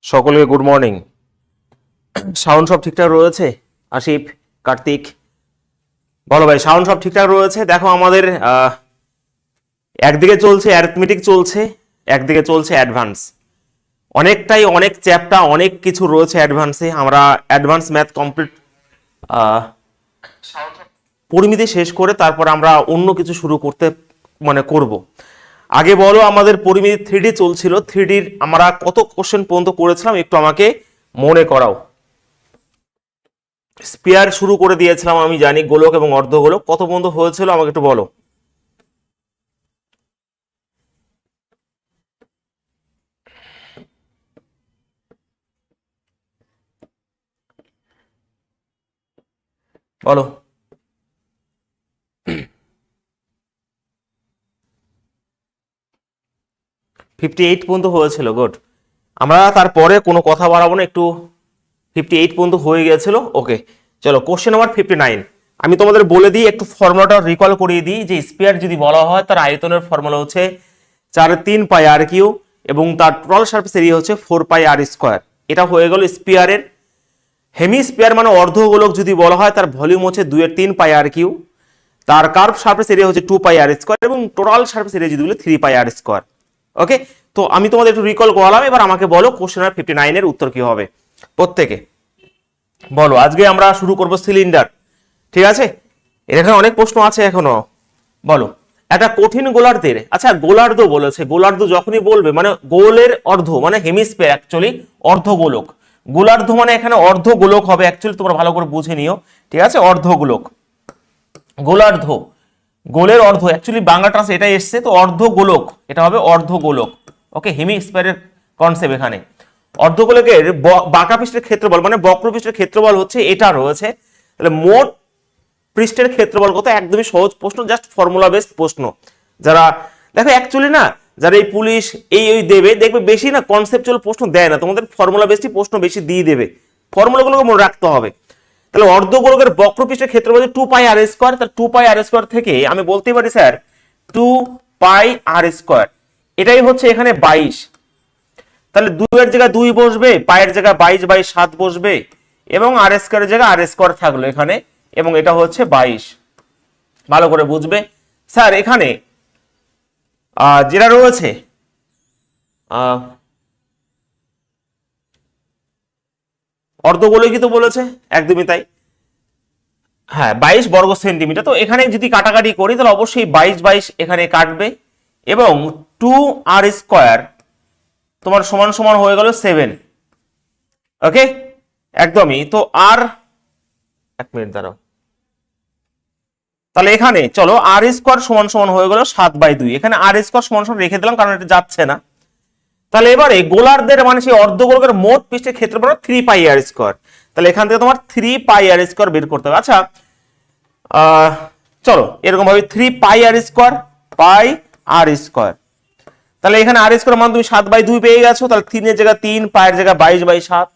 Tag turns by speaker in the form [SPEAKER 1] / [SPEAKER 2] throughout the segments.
[SPEAKER 1] সকলকে good morning. Sound সব ঠিকঠাক রয়েছে? আশিফ, কার্তিক, বলো ভাই, সাউন্ড সব ঠিকঠাক রয়েছে? দেখো আমাদের একদিকে চলছে অ্যারিথমেটিক, চলছে একদিকে চলছে অ্যাডভান্স। অনেক চ্যাপ্টার, অনেক কিছু রয়েছে অ্যাডভান্সে। আমরা অ্যাডভান্স ম্যাথ কমপ্লিট পরিমিতি শেষ করে তারপর আমরা অন্য কিছু শুরু করতে করব। আগে বলো, আমাদের পরিমিতি 3D চলছিল, 3Dর আমরা কত কোশ্চেন পর্যন্ত করেছিলাম একটু আমাকে মনে করাও। স্পিয়ার শুরু করে দিয়েছিলাম আমি জানি, গোলক এবং অর্ধগোলক কত পর্যন্ত হয়েছিল আমাকে একটু বলো। বলো। 58 পর্যন্ত হয়েছিল, গুড। আমরা তারপরে কোনো কথা বাড়াবো না, একটু 58 পর্যন্ত হয়ে গিয়েছিল। ওকে, চলো কোশ্চেন নাম্বার 59। আমি তোমাদের বলে দিই, একটু ফর্মুলাটা রিকল করিয়ে দিই যে স্পিয়ার যদি বলা হয় তার আয়তনের ফর্মুলা হচ্ছে 4/3 পাই আর কিউ এবং তার টোটাল সারফেস এরিয়া হচ্ছে 4 পাই আর স্কোয়ার। এটা হয়ে গেল স্পিয়ারের। হেমিস্পিয়ার মানে অর্ধগোলক যদি বলা হয় তার ভলিউম হচ্ছে 2/3 পাই আর কিউ, তার কার্ভ সারফেস এরিয়া হচ্ছে 2 পাই আর স্কোয়ার এবং টোটাল সারফেস এরিয়া যদি বলে 3 পাই আর স্কোয়ার। ওকে, তো আমি তোমাদের একটু রিকল করালাম। এবার আমাকে বলো কোশ্চেন নাম্বার 59 এর উত্তর কি হবে প্রত্যেকে বলো। আজকে আমরা শুরু করব সিলিন্ডার, ঠিক আছে? এখানে অনেক প্রশ্ন আছে এখনো। বলো, একটা কঠিন গোলার্ধের, আচ্ছা গোলার্ধ বলেছে, গোলার্ধ যখনই বলবে মানে গোলের অর্ধ মানে হেমিস্ফিয়ার, অ্যাকচুয়ালি অর্ধগোলক। গোলার্ধ মানে এখানে অর্ধগোলক হবে, অ্যাকচুয়ালি তোমরা ভালো করে বুঝে নিও, ঠিক আছে? অর্ধগোলক, গোলার্ধ, গোলের অর্ধ, অ্যাকচুয়ালি বাংলা ট্রান্স এটাই এসছে, তো অর্ধগোলক এটা হবে অর্ধগোলক। ওকে, হেমিস্ফিয়ারের কনসেপ্ট এখানে। অর্ধগোলকের বাঁকা পৃষ্ঠের ক্ষেত্রফল মানে বক্র পৃষ্ঠের ক্ষেত্রফল হচ্ছে এটা রয়েছে। তাহলে মোট পৃষ্ঠের ক্ষেত্রফল কত? একদমই সহজ প্রশ্ন, জাস্ট ফর্মুলা বেসড প্রশ্ন। যারা দেখো অ্যাকচুয়ালি না, যারা এই পুলিশ এই দেবে, দেখবে বেশি না কনসেপচুয়াল প্রশ্ন দেয় না, তোমাদের ফর্মুলা বেসড প্রশ্ন বেশি দিয়ে দেবে, ফর্মুলাগুলোকে মনে রাখতে হবে। তাহলে অর্ধগোলকের বক্রপৃষ্ঠের ক্ষেত্রফল হচ্ছে 2 পাই আর স্কয়ার। তাহলে 2 পাই আর স্কয়ার থেকে আমি বলতে পারি স্যার 2 পাই আর স্কয়ার, এটাই হচ্ছে এখানে 22। তাহলে 2 এর জায়গায় 2 বসবে, পায়ের জায়গায় 22/7 বসবে এবং আর স্কয়ারের জায়গায় আর স্কয়ার থাকলো এখানে, এবং এটা হচ্ছে 22। ভালো করে বুঝবে স্যার। এখানে যেটা রয়েছে অর্ধগোলকই তো বলেছে, একদমই তাই। হ্যাঁ, 22 বর্গ সেন্টিমিটার। তো এখানে যদি কাটাকাটি করি তাহলে অবশ্যই 22 এখানে কাটবে এবং 2 আর স্কয়ার তোমার সমান সমান হয়ে গেল 7। ওকে, একদমই। তো আর এক মিনিট দাঁড়াও, তাহলে এখানে চলো আর স্কয়ার সমান সমান হয়ে গেল 7/2। এখানে আর স্কয়ার সমান সমান রেখে দিলাম কারণ এটা যাচ্ছে না। তাহলে এবারে গোলার্ধের মানে সেই অর্ধগোলকের মোট পৃষ্ঠের ক্ষেত্রফল 3 পাই আর স্কয়ার। তাহলে এখান থেকে তোমার 3 পাই আর স্কয়ার বের করতে হবে। আচ্ছা চলো এরকম ভাবে 3 পাই আর স্কয়ার, পাই আর স্কয়ার। তাহলে এখানে আর স্কয়ার মান তুমি 7/2 পেয়ে গেছো। তাহলে 3 এর জায়গায় 3, পায়ের জায়গায় 22/7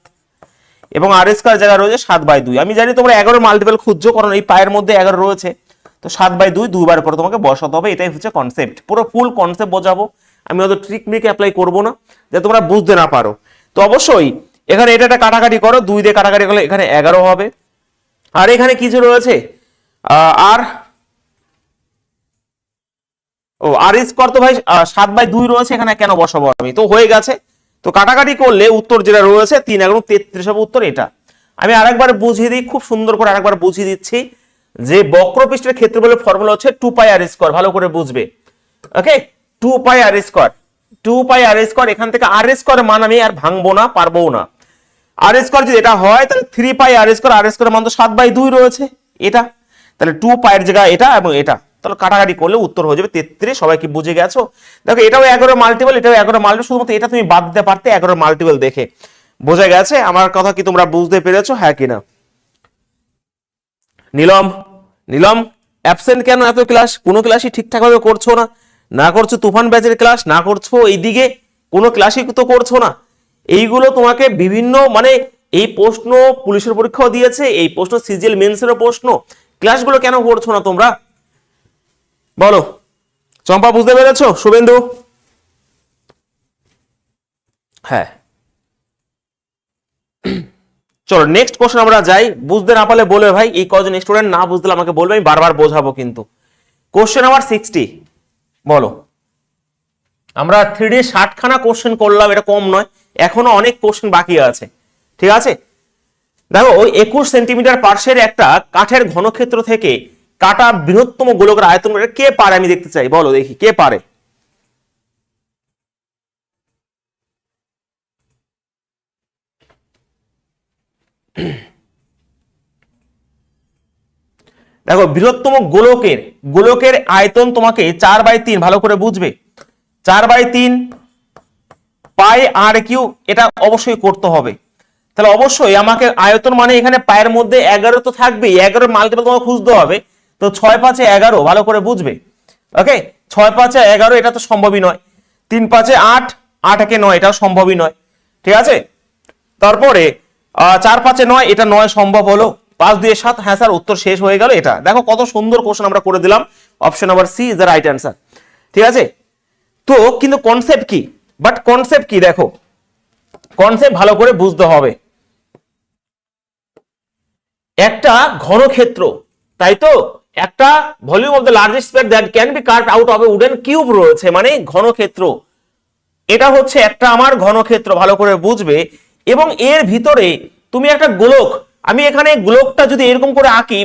[SPEAKER 1] এবং আর স্কয়ার জায়গায় রয়েছে 7/2। আমি জানি তোমরা 11 মাল্টিপল খুঁজছো কারণ এই পায়ের মধ্যে 11 রয়েছে। তো 7/2 দুইবার করে তোমাকে বসাতে হবে, এটাই হচ্ছে কনসেপ্ট। পুরো ফুল কনসেপ্ট বোঝাবো, আমি অত ট্রিক মিক অ্যাপ্লাই করবো না যে তোমরা বুঝতে না পারো। তো অবশ্যই এখানে এটা একটা কাটাকাটি করো, 2 দিয়ে কাটাকাটি করলে এখানে 11 হবে। আর এখানে কিছু রয়েছে আর আর স্কয়ার তো ভাই 7/2 রয়েছে, এখানে কেন বসাবো আমি? তো হয়ে গেছে। তো কাটাকাটি করলে উত্তর যেটা রয়েছে 3 × 33 হবে উত্তর এটা। আমি আরেকবার বুঝিয়ে দিই, খুব সুন্দর করে আরেকবার বুঝিয়ে দিচ্ছি যে বক্রপৃষ্ঠের ক্ষেত্রফলের ফর্মুলা হচ্ছে 2 পাই আর স্কয়ার। ভালো করে বুঝবে। ওকে, 2 পাই আর স্কয়ার, 2 পাই আর স্কয়ার। এখান থেকে আর স্কয়ার মান আমি আর ভাঙবো না, পারবো না। আর স্কয়ার যদি এটা হয় তাহলে 3 পাই আর স্কয়ার, আর স্কয়ার মান তো 7/2 রয়েছে এটা। তাহলে 2 পাইয়ের জায়গায় এটা এবং এটা, তাহলে কাটাকাটি করলে উত্তর হয়ে যাবে 33। সবাই কি বুঝে গেছো? দেখো এটাও 11 মাল্টিপল, এটাও 11 মাল্টিপল, শুধুমাত্র এটা তুমি বাদ দিতে পারতে 11 মাল্টিপল দেখে। বোঝা গেছে আমার কথা? কি তোমরা বুঝতে পেরেছো হ্যাঁ কিনা? নীলম, নীলম অ্যাবসেন্ট কেন? এত ক্লাস, কোনো ক্লাসই ঠিকঠাক ভাবে করছো না, না করছো তুফান ব্যাচের ক্লাস, না করছো এইদিকে কোনো ক্লাসই তো করছো না। এইগুলো তোমাকে বিভিন্ন মানে এই প্রশ্ন পুলিশের পরীক্ষাও দিয়েছে, এই প্রশ্ন সিজিএল মেন্সেরও প্রশ্ন, ক্লাসগুলো কেন করছো না তোমরা বলো? চম্পা বুঝতে পেরেছো? শুভেন্দু হ্যাঁ। চলো নেক্সট কোশ্চেন আমরা যাই। বুঝতে না পারলে বলবে ভাই, এই কজন স্টুডেন্ট না বুঝলে আমাকে বলবে, আমি বারবার বোঝাবো কিন্তু। কোশ্চেন নাম্বার 60 বলো। আমরা 3D 60খানা কোশ্চেন করলাম, এটা কম নয়, এখনো অনেক কোশ্চেন বাকি আছে। ঠিক আছে, দেখো ওই 21 সেন্টিমিটার পার্শ্বের একটা কাঠের ঘনক্ষেত্র থেকে কাটা বৃহত্তম গোলকের আয়তন কে পারে? আমি দেখতে চাই, বলো দেখি কে পারে। দেখো বৃহত্তম গোলকের গোলকের আয়তন তোমাকে 4/3, ভালো করে বুঝবে, 4/3 পাই আর কিউ, এটা অবশ্যই করতে হবে। তাহলে অবশ্যই আমাকে আয়তন মানে এখানে পায়ের মধ্যে 11 তো থাকবেই, 11 মাল্টিপল তোমাকে খুঁজতে হবে। তো 6×5 = 11, ভালো করে বুঝবে। ওকে, 6×5 = 11, এটা তো সম্ভবই নয়। 3×5 = 8, 8 × 9, এটাও সম্ভবই নয়। ঠিক আছে, তারপরে 4×5 = 9, এটা 9 সম্ভব হলো। 5×2 = 7, হ্যাঁ স্যার উত্তর শেষ হয়ে গেল। এটা দেখো কত সুন্দর কোশ্চেন আমরা করে দিলাম। Option number C is the right answer. ঠিক আছে, তো কিন্তু কনসেপ্ট কি, বাট কনসেপ্ট কি দেখো, কনসেপ্ট ভালো করে বুঝতে হবে। একটা ঘনক্ষেত্র, তাই তো, একটা volume of the largest spare that can be curved out of A wooden cube রয়েছে, মানে ঘনক্ষেত্র। এটা হচ্ছে একটা আমার ঘনক্ষেত্র, ভালো করে বুঝবে। এবং এর ভিতরে তুমি একটা গোলক, আমি এখানে গোলকটা যদি এরকম করে আঁকি,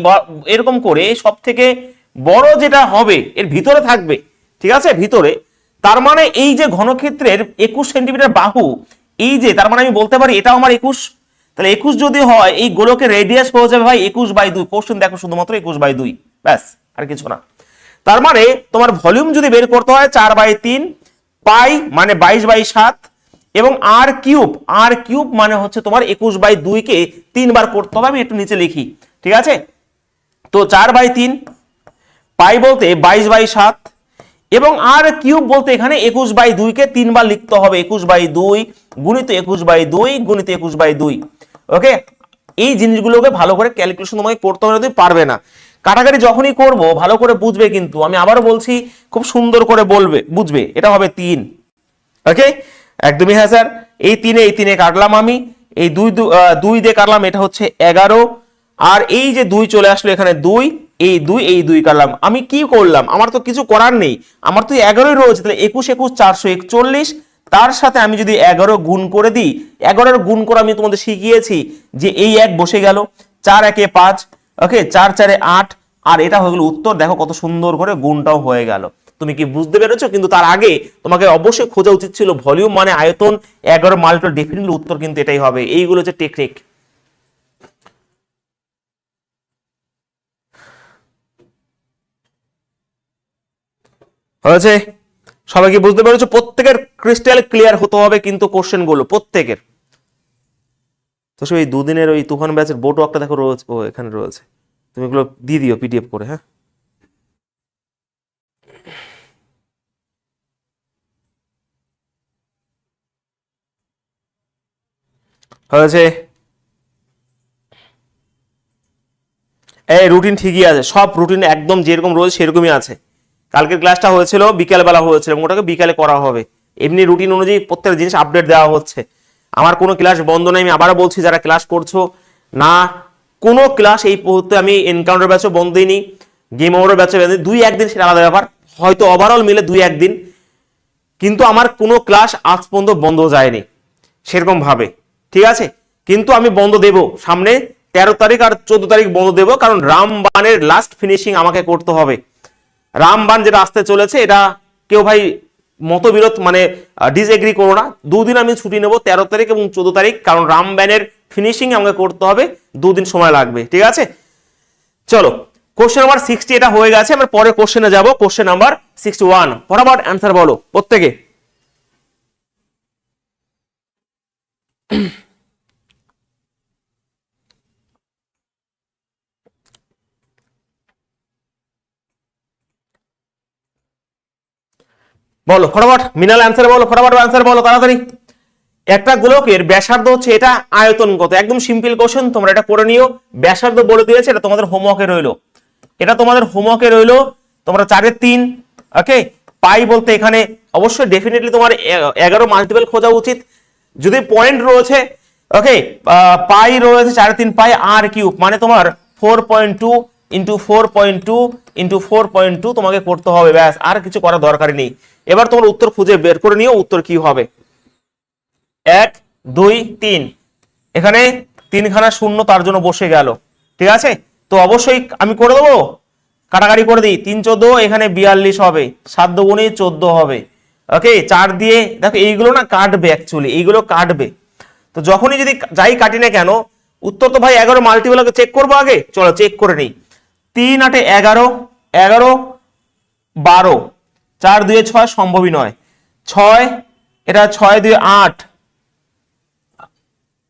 [SPEAKER 1] এরকম করে সব থেকে বড় যেটা হবে এর ভিতরে থাকবে। ঠিক আছে, ভিতরে, তার মানে এই যে ঘনক্ষেত্রের 21 সেন্টিমিটার বাহু, এই যে, তার মানে আমি বলতে পারি এটাও আমার 21। তাহলে 21 যদি হয়, এই গোলকের রেডিয়াস হয়ে যাবে ভাই 21/2। কোশ্চেন দেখো শুধুমাত্র 21/2, ব্যাস, আর কিছু না। তার মানে তোমার ভলিউম যদি বের করতে হয় 4/3 পাই মানে 22/7, এবং আর কিউব মানে হচ্ছে তোমার 21/2 কে 3 বার করতে হবে। আমি একটু নিচে লিখি, ঠিক আছে। তো 4/3 পাই বলতে 22/7, এবং আর কিউব বলতে এখানে 21/2 কে 3 বার লিখতে হবে। 21/2 গুণিত 21/2 গুণিত 21/2। ওকে, এই জিনিসগুলোকে ভালো করে ক্যালকুলেশন তোমাকে করতে হবে, তুমি পারবে না। কাটাকাটি যখনই করব ভালো করে বুঝবে, কিন্তু আমি আবারও বলছি খুব সুন্দর করে বলবে, বুঝবে। এটা হবে 3। ওকে, একদমই হ্যাঁ স্যার। এই 3 কাটলাম আমি, এই 2 দিয়ে কাটলাম, এটা হচ্ছে 11। আর এই যে 2 চলে আসলো এখানে 2, এই 2 কাটলাম। আমি কি করলাম? আমার তো কিছু করার নেই, আমার তো 11ই রয়েছে। তাহলে 21 21 441, তার সাথে আমি যদি 11 গুণ করে দিই, 11 গুণ করে আমি তোমাদের শিখিয়েছি যে এই 1 বসে গেল, 4 1 5, ওকে, 4 4 8, আর এটা হয়ে গেল উত্তর। দেখো কত সুন্দর করে গুণটাও হয়ে গেল। তুমি কি বুঝতে পেরেছো? কিন্তু তার আগে তোমাকে অবশ্যই খোঁজা উচিত ছিল ভলিউম মানে আয়তন, 11 মাল্টিপল, ডেফিনেটলি উত্তর কিন্তু এটাই হবে। এইগুলো হচ্ছে টেকনিক। হয়েছে? সবাই কি বুঝতে পেরেছো? প্রত্যেকের ক্রিস্টাল ক্লিয়ার হতে হবে কিন্তু কোশ্চেন গুলো প্রত্যেকের। তো সেই 2 দিনের ওই তুফান ব্যাচের বোর্ড ওয়ার্কটা দেখো রয়েছে, ও এখানে রয়েছে, তুমি এগুলো দিয়ে দিও পিডিএফ করে। হ্যাঁ, হয়েছে। এই রুটিন ঠিকই আছে, সব রুটিন একদম যেরকম রয়েছে সেরকমই আছে। কালকের ক্লাসটা হয়েছিল বিকালবেলা হয়েছিল, এবং ওটাকে বিকালে করা হবে। এমনি রুটিন অনুযায়ী প্রত্যেকটা জিনিস আপডেট দেওয়া হচ্ছে। আমার কোনো ক্লাস বন্ধ নেই, আমি আবারও বলছি, যারা ক্লাস করছো না, কোনো ক্লাস এই মুহূর্তে আমি এনকাউন্টার ব্যাচও বন্ধ দিইনি, গেম ওভার ব্যাচও বন্ধ দিই। 2-1 দিন সেটা আলাদা ব্যাপার, হয়তো ওভারঅল মিলে 2-1 দিন, কিন্তু আমার কোনো ক্লাস আজ পর্যন্ত বন্ধ যায়নি সেরকম ভাবে। ঠিক আছে, কিন্তু আমি বন্ধ দেব সামনে 13 তারিখ আর 14 তারিখ বন্ধ দেব, কারণ রামবানের লাস্ট ফিনিশিং আমাকে করতে হবে। রামবান যেটা আসতে চলেছে, এটা কেউ ভাই মতবিরোধ মানে ডিসএগ্রি করো না। 2 দিন আমি ছুটি নেব, 13 তারিখ এবং 14 তারিখ, কারণ রামবানের ফিনিশিং আমাকে করতে হবে, 2 দিন সময় লাগবে। ঠিক আছে, চলো কোশ্চেন নাম্বার 60 এটা হয়ে গেছে। আমরা পরে কোশ্চেনে যাব, কোশ্চেন নাম্বার 61। ফটাফট অ্যান্সার বলো প্রত্যেকে। বলো ফটাফট, মিনাল অ্যান্সার বলো, ফটাফট অ্যান্সার বলো তাড়াতাড়ি। একটা গোলকের ব্যাসার্ধ হচ্ছে এটা, আয়তন কত? একদম সিম্পল কোশ্চেন, তোমরা এটা করে নিও। ব্যাসার্ধ বলে দিয়েছে, এটা তোমাদের হোমওয়ার্কে রইলো, এটা তোমাদের হোমওয়ার্কে রইলো। তোমরা 4/3, ওকে। পাই বলতে এখানে অবশ্যই ডেফিনেটলি তোমার 11 মাল্টিপল খোঁজা উচিত। যদি পয়েন্ট রয়েছে, ওকে, পাই রয়েছে 4/3 পাই আর কিউব, মানে তোমার 4.2 ইন্টু 4.2 ইন্টু 4.2 তোমাকে করতে হবে, ব্যাস, আর কিছু করার দরকারই নেই। এবার তোমার উত্তর খুঁজে বের করে নিও, উত্তর কি হবে। 1 2 3, এখানে 3খানা শূন্য তার জন্য বসে গেল, ঠিক আছে। তো অবশ্যই আমি করে দেবো, কাটাকাটি করে দিই। 3 14, এখানে 42 হবে, 7 দুগুণে 14 হবে, ওকে। 4 দিয়ে দেখো এইগুলো না কাটবে, অ্যাকচুয়ালি এইগুলো কাটবে। তো যখনই যদি যাই কাটি না কেন, উত্তর তো ভাই 11 মাল্টিপলকে চেক করবো আগে, চলো চেক করে নিই। 3 8 11, 11 12, 4 2 6 সম্ভবই নয়, 6, এটা 6 2 8,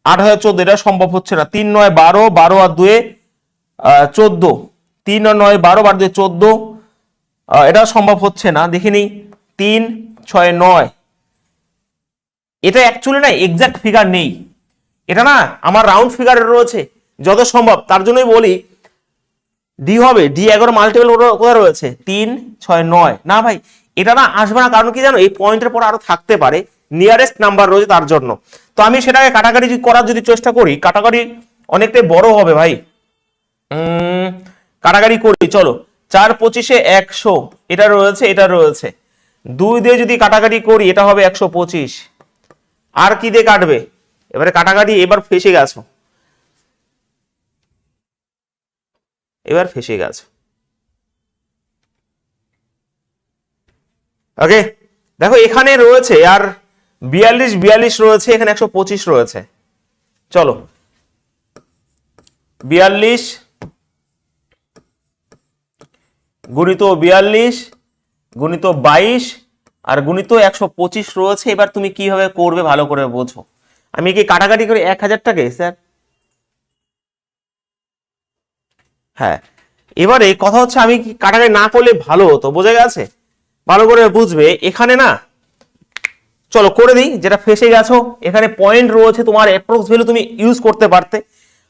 [SPEAKER 1] 8 হয় 14, এটা সম্ভব হচ্ছে না। 3 9 12, 12 আর 2 14, 3 আর 9 12, 12 2 14, এটা সম্ভব হচ্ছে না, দেখিনি। 3 6 9, এটা অ্যাকচুয়ালি না এক্সাক্ট ফিগার নেই, এটা না আমার রাউন্ড ফিগার রয়েছে যত সম্ভব। তার জন্যই বলি ডি হবে, ডি 11 মাল্টিপল কোথায় রয়েছে, 3 6 9, না ভাই এটা না আসবে না। কারণ কি জানো, এই পয়েন্টের পর আরো থাকতে পারে, নিয়ারেস্ট নাম্বার রয়েছে তার জন্য। তো আমি সেটাকে কাটাকাটি করার যদি চেষ্টা করি, কাটাকাটি অনেকটাই বড় হবে ভাই। কাটাকাটি করি, চলো। 4 25 100, এটা রয়েছে, এটা রয়েছে। 2 দিয়ে যদি কাটাকাটি করি, এটা হবে 125। আর কি দিয়ে কাটবে, এবারে কাটাকাটি, এবার ফেসে গেছো, এবার ফেসে গেছে, ওকে। দেখো এখানে রয়েছে আর 42 42 রয়েছে, এখানে 125 রয়েছে। চলো 42 গুণিত 42 গুণিত 22 আর গুণিত 125 রয়েছে। এবার তুমি কিভাবে করবে ভালো করে বোঝো। আমি কি কাটাকাটি করে 1000টাকে, স্যার? হ্যাঁ, এবারে কথা হচ্ছে আমি কি কাটাকাটি না করলে ভালো হতো, বোঝা গেছে? ভালো করে বুঝবে এখানে না, চলো করে দিই। যেটা ফেসে গেছো, এখানে পয়েন্ট রয়েছে, তোমার অ্যাপ্রক্স ভ্যালু তুমি ইউজ করতে পারতে।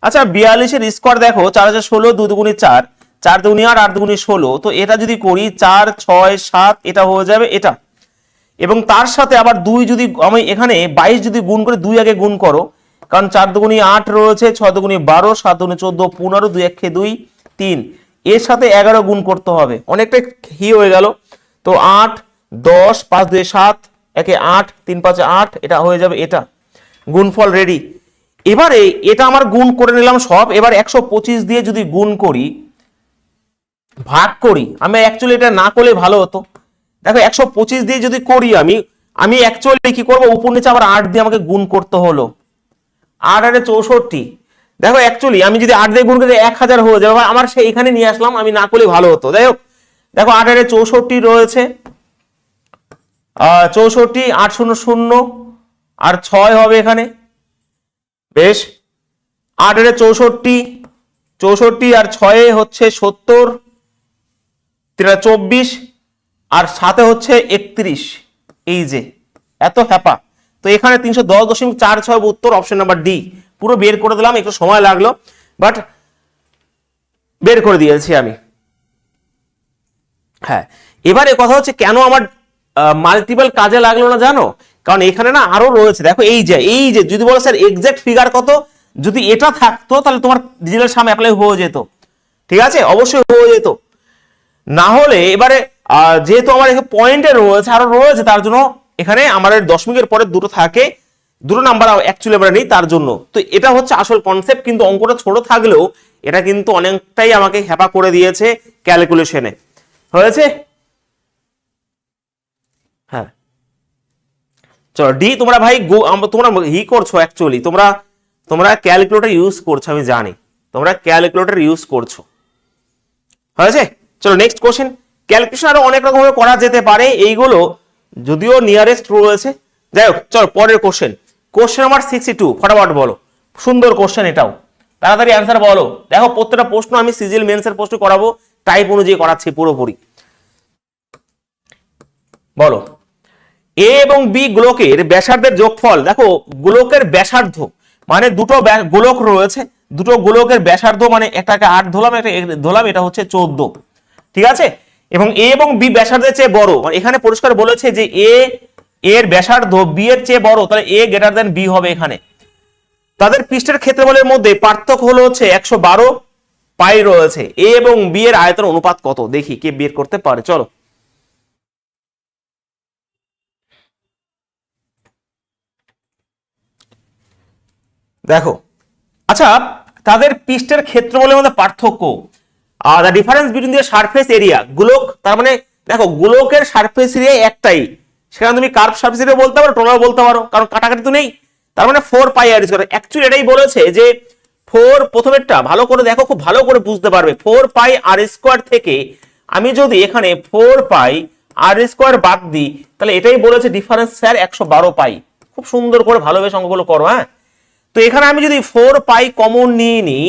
[SPEAKER 1] আচ্ছা 42 এর স্কোয়ার দেখো, 4 4 16, 2 2 4, 4 2 8, 8 2 16। তো এটা যদি করি 4 6 7, এটা হয়ে যাবে এটা। এবং তার সাথে আবার 2 যদি আমি এখানে 22 যদি গুণ করে, 2 আগে গুণ করো, কারণ 4 2 8 রয়েছে, 6 2 12, 7 2 14, 15, 2 1 2 3, এর সাথে 11 গুণ করতে হবে, অনেকটা হি হয়ে গেল। তো 8 10, 5 2 7, 1 8, 3 5 8, এটা হয়ে যাবে এটা। গুণফল রেডি। এবারে এটা আমার গুণ করে নিলাম সব। এবার 125 দিয়ে যদি গুণ করি, ভাগ করি, আমি অ্যাকচুয়ালি এটা না করলে ভালো হতো। দেখো 125 দিয়ে যদি করি, আমি অ্যাকচুয়ালি কি করবো, উপর নিচে আবার 8 দিয়ে আমাকে গুণ করতে হলো। 8 আর 64, দেখো অ্যাকচুয়ালি আমি যদি 8 দিয়ে গুণ করি 1000 হয়ে যাবে, আমার সে এখানে নিয়ে আসলাম, আমি না করলে ভালো হতো। যাই হোক, দেখো 8 আর 64 রয়েছে, 64, 8 0 0 আর 6 হবে এখানে, বেশ। 8 আর 64, 64 আর 6 হচ্ছে 70, 24 আর 7 হচ্ছে 31। এই যে এত হ্যাপা। তো এখানে 310.46 উত্তর, অপশন নাম্বার ডি। পুরো বের করে দিলাম, একটু সময় লাগলো, বাট বের করে দিয়েছি আমি। হ্যাঁ, এবারে কথা হচ্ছে কেন আমার মাল্টিপল কাজে লাগলো না জানো? কারণ এখানে না আরো রয়েছে। দেখো এই যে যদি বলো স্যার এক্সাক্ট ফিগার কত, যদি এটা থাকতো তাহলে তোমার ডিজিটাল সাম অ্যাপ্লাই হয়ে যেত, ঠিক আছে, অবশ্যই হয়ে যেত। না হলে এবারে যেহেতু আমার এখানে পয়েন্টে রয়েছে, আরো রয়েছে, তার জন্য এখানে আমাদের দশমিকের পরে দুটো থাকে, দুটো নাম্বার অ্যাকচুয়ালি আমরা নেই তার জন্য। তো এটা হচ্ছে আসল কনসেপ্ট, কিন্তু অঙ্কটা ছোট থাকলেও এটা কিন্তু অনেকটাই আমাকে হ্যাপা করে দিয়েছে ক্যালকুলেশনে। হয়েছে? হ্যাঁ, চলো ডি। তোমরা ভাই তোমরা ই করছো, অ্যাকচুয়ালি তোমরা ক্যালকুলেটর ইউজ করছো, আমি জানি তোমরা ক্যালকুলেটর ইউজ করছো। হয়েছে? চলো নেক্সট কোশ্চেন। ক্যালকুলেশন আরো অনেক রকম ভাবে করা যেতে পারে, এইগুলো যদিও নিয়ারেস্ট রয়েছে। যাই হোক, চলো পরের কোশ্চেন। কোশ্চেন নাম্বার 62, ফটাফট বলো। সুন্দর কোশ্চেন এটাও, তাড়াতাড়ি অ্যান্সার বলো। দেখো প্রত্যেকটা প্রশ্ন আমি সিজিএল মেন্সের প্রশ্ন করাবো, টাইপ অনুযায়ী করাচ্ছি পুরোপুরি। বলো এ এবং বি গোলকের ব্যাসার্ধের যোগফল, দেখো গোলকের ব্যাসার্ধ মানে দুটো গোলক রয়েছে, দুটো গোলকের ব্যাসার্ধ মানে একটাকে 8 ধরলাম, একটা ধরলাম, এটা হচ্ছে 14, ঠিক আছে। এবং এ এবং বি ব্যাসার্ধের চেয়ে বড়, মানে এখানে পরিষ্কার বলেছে যে এর ব্যাসার্ধ বি এর চেয়ে বড়, তাহলে এ গ্রেটার দেন বি হবে এখানে। তাদের পৃষ্ঠের ক্ষেত্রফলের মধ্যে পার্থক্য হলো হচ্ছে 112 পাই রয়েছে। এ এবং বি এর আয়তন অনুপাত কত, দেখি কে বের করতে পারে, চলো। দেখো, আচ্ছা, তাদের পৃষ্ঠের ক্ষেত্রফলের মধ্যে পার্থক্য, the difference between the surface area, গোলক, তার মানে দেখো গোলকের সারফেস এরিয়া একটাই, সেখানে তুমি কার্ভ সারফেস এরিয়া বলতে পারো, টোটাল বলতে পারো, কারণ কাটাকাটি তো নেই। তার মানে 4 পাই আর স্কয়ার, অ্যাকচুয়ালি এটাই বলেছে যে 4, প্রথমেরটা ভালো করে দেখো, খুব ভালো করে বুঝতে পারবে। 4 পাই আর স্কয়ার থেকে আমি যদি এখানে 4 পাই আর স্কয়ার বাদ দিই, তাহলে এটাই বলেছে ডিফারেন্স স্যার 112 পাই। খুব সুন্দর করে ভালোভাবে অঙ্কগুলো করো, হ্যাঁ। তো এখানে আমি যদি 4 পাই কমন নিয়ে নিই,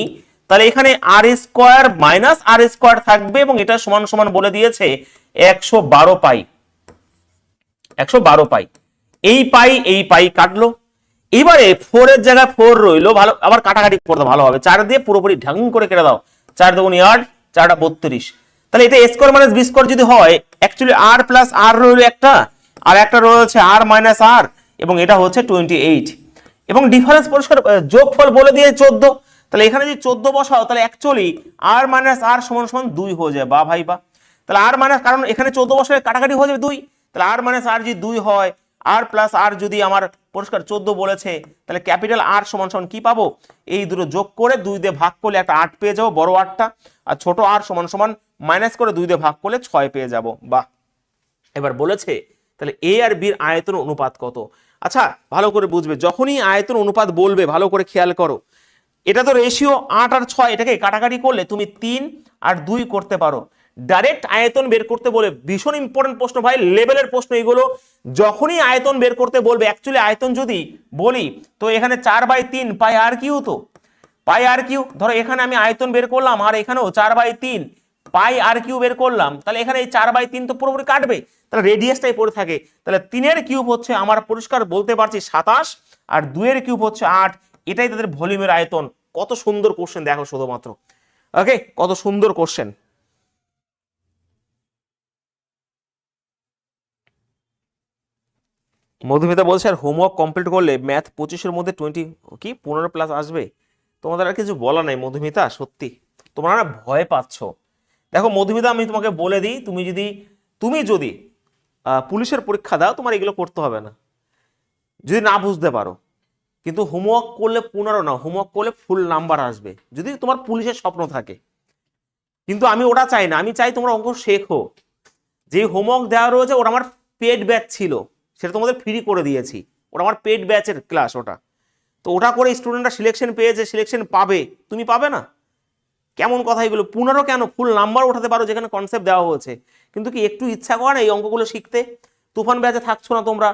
[SPEAKER 1] তাহলে এখানে আর স্কয়ার মাইনাস আর স্কয়ার থাকবে, এবং এটা সমান সমান বলে দিয়েছে 112 পাই। 112 পাই, এই পাই কাটলো। এবারে 4 এর জায়গায় 4 রইলো, ভালো আবার কাটাকাটি করতে ভালো হবে, 4 দিয়ে পুরোপুরি ঢাং করে কেটে দাও, 4 দুগুণে 8, 4টা 32, তাহলে এটা স্কয়ার মাইনাস বি স্কয়ার যদি হয়, অ্যাকচুয়ালি আর প্লাস আর রইলো একটা, আর একটা রয়েছে আর মাইনাস আর, এবং এটা হচ্ছে 28, এবং ডিফারেন্স পরিষ্কার যোগফল বলে দিয়ে 14, তাহলে এখানে যদি 14 বসাও, তাহলে অ্যাকচুয়ালি আর মাইনাস আর সমান সমান 2 হয়ে যায়, বা ভাই বা। তাহলে আর মাইনাস, কারণ এখানে 14 বসালে কাটাকাটি হয়ে যাবে 2, তাহলে আর মাইনাস আর যদি 2 হয়, আর প্লাস আর যদি আমার পরিষ্কার 14 বলেছে, তাহলে ক্যাপিটাল আর সমান সমান কি পাবো, এই দুটো যোগ করে 2 দিয়ে ভাগ করলে একটা 8 পেয়ে যাবো, বড় 8টা, আর ছোট আর সমান সমান মাইনাস করে 2 দিয়ে ভাগ করলে 6 পেয়ে যাবো, বাহ। এবার বলেছে তাহলে এ আর বির আয়তন অনুপাত কত। আচ্ছা, ভালো করে বুঝবে, যখনই আয়তন অনুপাত বলবে ভালো করে খেয়াল করো, এটা তো রেশিও 8 আর 6, এটাকে কাটাকাটি করলে তুমি 3 আর 2 করতে পারো। ডাইরেক্ট আয়তন বের করতে বলে, ভীষণ ইম্পর্টেন্ট প্রশ্ন ভাই, লেভেলের প্রশ্ন এগুলো। যখনই আয়তন বের করতে বলবে, অ্যাকচুয়ালি আয়তন যদি বলি, তো এখানে 4/3 পাই আর কিউ, তো পাই আর কিউ, ধরো এখানে আমি আয়তন বের করলাম, আর এখানেও 4/3 পাই আর কিউ বের করলাম, তাহলে এখানে এই 4/3 তো পুরোপুরি কাটবে, তাহলে রেডিয়াসটাই পড়ে থাকে, তাহলে 3 এর কিউব হচ্ছে আমার পরিষ্কার বলতে পারছি 27, আর 2 এর কিউব হচ্ছে 8, এটাই তাদের ভলিউমের আয়তন। কত সুন্দর কোশ্চেন দেখো শুধুমাত্র, ওকে, কত সুন্দর কোশ্চেন। মধুমিতা বলছে আর হোমওয়ার্ক কমপ্লিট করলে ম্যাথ 25-এর মধ্যে 15 প্লাস আসবে। তোমাদের আর কিছু বলা নাই মধুমিতা, সত্যি তোমরা না ভয় পাচ্ছ। দেখো মধুমিতা, আমি তোমাকে বলে দিই, তুমি যদি পুলিশের পরীক্ষা দাও, তোমার এগুলো করতে হবে না যদি না বুঝতে পারো, কিন্তু হোমওয়ার্ক করলে 15 না, হোমওয়ার্ক করলে ফুল নাম্বার আসবে যদি তোমার পুলিশের স্বপ্ন থাকে। কিন্তু আমি ওটা চাই না, আমি চাই তোমরা অঙ্ক শেখো। যে হোমওয়ার্ক দেওয়া রয়েছে ওটা আমার পেড ব্যাচ ছিল, সেটা তোমাদের ফ্রি করে দিয়েছি, ওটা আমার পেড ব্যাচের ক্লাস ওটা। তো ওটা করে স্টুডেন্টরা সিলেকশন পেয়েছে, সিলেকশন পাবে, তুমি পাবে না? কেমন কথা এগুলো, 15 কেন, ফুল নাম্বার ওঠাতে পারো যেখানে কনসেপ্ট দেওয়া হয়েছে। কিন্তু কি একটু ইচ্ছা করে না এই অঙ্কগুলো শিখতে? তুফান ব্যাচে থাকছো না তোমরা,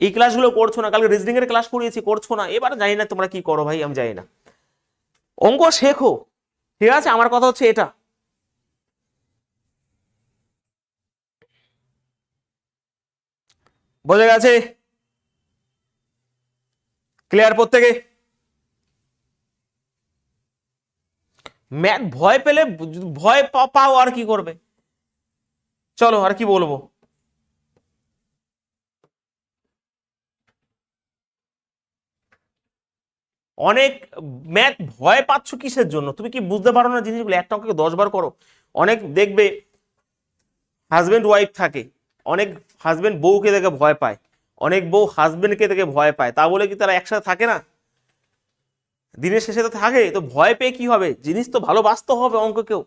[SPEAKER 1] এই ক্লাসগুলো করছো না, কালকে রিজনিং এর ক্লাস করিয়েছি করছো না, এবার জানি না তোমরা কি করো ভাই, আমি জানি না। অঙ্ক শেখো, ঠিক আছে, আমার কথা হচ্ছে এটা। বোঝা গেছে? ক্লিয়ার প্রত্যেকে? ম্যাথ ভয় পেলে, ভয় পাও আর কি করবে, চলো আর কি বলবো। অনেক ম্যাথ ভয় পাচ্ছ কিসের জন্য, তুমি কি বুঝতে পারো না জিনিসগুলো? একটা অঙ্ককে 10 বার করো। অনেক দেখবে হাজবেন্ড ওয়াইফ থাকে, অনেক হাজবেন্ড বউকে দেখে ভয় পায়, অনেক বউ হাজবেন্ডকে দেখে ভয় পায়, তা বলে কি তারা একসাথে থাকে না? দিনের শেষে তো থাকে, তো ভয় পেয়ে কি হবে, জিনিস তো ভালোবাসতে হবে অঙ্ককেও।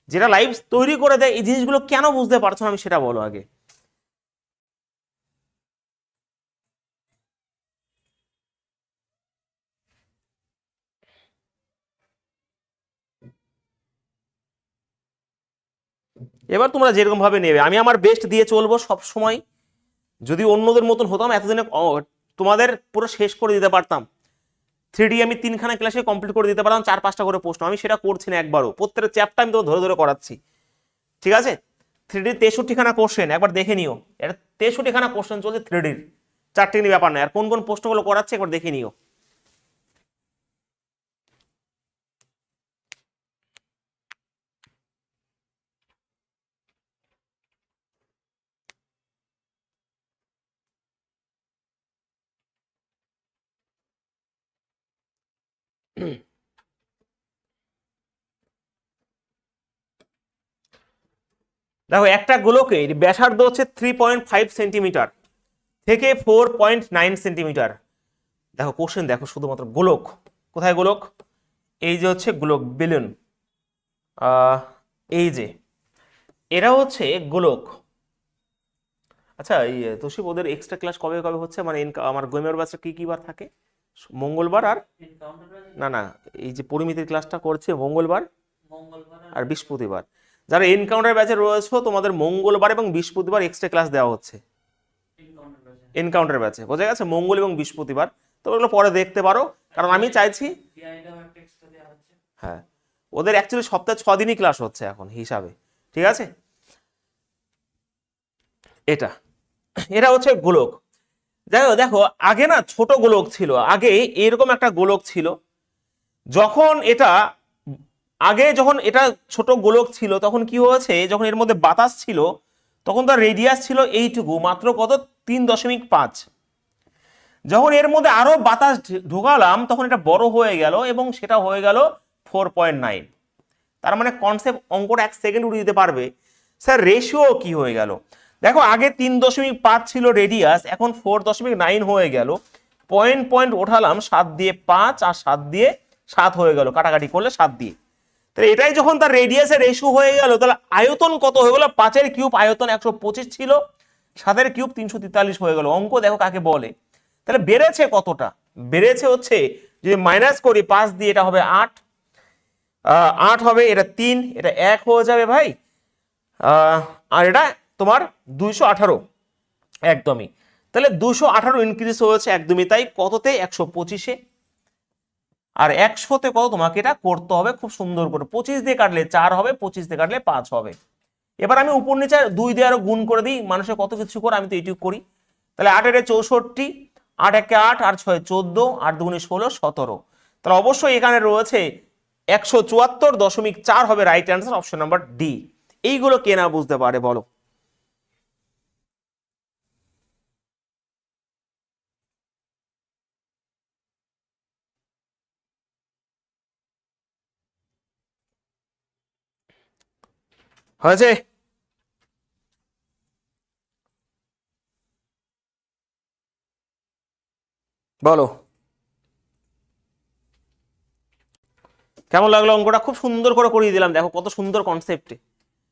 [SPEAKER 1] যেটা লাইফ তৈরি করে দেয়, এই জিনিসগুলো কেন বুঝতে পারছো না, আমি সেটা বলো আগে। এবার তোমরা যেরকম ভাবে নেবে, আমি আমার বেস্ট দিয়ে চলবো সব সময়। যদি অন্যদের মতন হতাম এতদিনে তোমাদের পুরো শেষ করে দিতে পারতাম। 3D আমি 3খানা ক্লাসে কমপ্লিট করে দিতে পারতাম, 4-5টা করে প্রশ্ন, আমি সেটা করছি না একবারও। প্রত্যেকটা চ্যাপ্টার আমি তো ধরে ধরে করাচ্ছি, ঠিক আছে? 3D 63খানা কোশ্চেন একবার দেখে নিও। এটা 63খানা কোশ্চেন চলছে 3Dর, চারটিখানি ব্যাপার না। আর কোন কোন প্রশ্নগুলো করাচ্ছে একবার দেখে নিও। দেখো একটা গোলকের ব্যাসার্ধ হচ্ছে 3.5 সেন্টিমিটার থেকে 4.9 সেন্টিমিটার। দেখো কোশ্চেন দেখো, শুধুমাত্র গোলক, কোথায় গোলক, এই যে হচ্ছে গোলক বেলুন, এই যে এরা হচ্ছে গোলক। আচ্ছা এই তোষিব ওদের এক্সট্রা ক্লাস কবে কবে হচ্ছে, মানে আমার গোয়েমের বাসে কি কি বার থাকে? মঙ্গলবার আর না না, এই যে পরিমিতির ক্লাসটা করছে মঙ্গলবার আর বৃহস্পতিবার। যারা এনকাউন্টার ব্যাচে রয়েছে তোমাদের মঙ্গলবার এবং বৃহস্পতিবার এক্সট্রা ক্লাস দেওয়া হচ্ছে এনকাউন্টার ব্যাচে, বোঝা গেছে? মঙ্গল এবং বৃহস্পতিবার। তো ওগুলো পরে দেখতে পারো, কারণ আমি চাইছি, হ্যাঁ ওদের অ্যাকচুয়ালি সপ্তাহে 6 দিনই ক্লাস হচ্ছে এখন হিসাবে, ঠিক আছে? এটা এরা হচ্ছে গোলক। যাই হোক, দেখো আগে না ছোট গোলক ছিল, আগে এরকম একটা গোলক ছিল। যখন এটা ছোট গোলক ছিল তখন কি হয়েছে, যখন এর মধ্যে বাতাস ছিল তখন তার রেডিয়াস ছিল এইটুকু, মাত্র কত, 3.5। যখন এর মধ্যে আরো বাতাস ঢোকালাম তখন এটা বড় হয়ে গেল এবং সেটা হয়ে গেল 4.9। তার মানে কনসেপ্ট, অঙ্কটা 1 সেকেন্ড উড়িয়ে দিতে পারবে। স্যার রেশিও কি হয়ে গেল? দেখো আগে 3.5 ছিল রেডিয়াস, এখন 4.9 হয়ে গেল। পয়েন্ট পয়েন্ট ওঠালাম, 7 দিয়ে 5 আর 7 দিয়ে 7 হয়ে গেল, কাটাকাটি করলে 7 দিয়ে। তাহলে এটাই যখন তার রেডিয়াসের রেশিও হয়ে গেল, তাহলে আয়তন কত হয়ে গেল? 5 কিউব আয়তন 125 ছিল, 7 কিউব 343 হয়ে গেল। অঙ্ক দেখো কাকে বলে। তাহলে বেড়েছে কতটা? বেড়েছে হচ্ছে, যদি মাইনাস করি 5 দিয়ে, এটা হবে 8, 8 হবে, এটা 3, এটা 1 হয়ে যাবে ভাই, আর এটা তোমার 218 একদমই। তাহলে 218 ইনক্রিজ হয়েছে একদমই তাই। কততে? 125-এ। আর 100-তে কত তোমাকে এটা করতে হবে খুব সুন্দর করে। 25 দিয়ে কাটলে 4 হবে, 25 দিয়ে কাটলে 5 হবে। এবার আমি উপর নিচে 2 দিয়ে আরো গুণ করে দিই, মানুষের কত কিছু করে, আমি তো এইটুকু করি। তাহলে 8 এর 64, 8 একে 8, আর 6 14, 8 দুগুণে 16, 17। তাহলে অবশ্যই এখানে রয়েছে 174.4 হবে right answer, option number D. এইগুলো কে না বুঝতে পারে বলো? হয়েছে? বলো কেমন লাগলো অঙ্কটা? খুব সুন্দর করে করিয়ে দিলাম, দেখো কত সুন্দর কনসেপ্টে,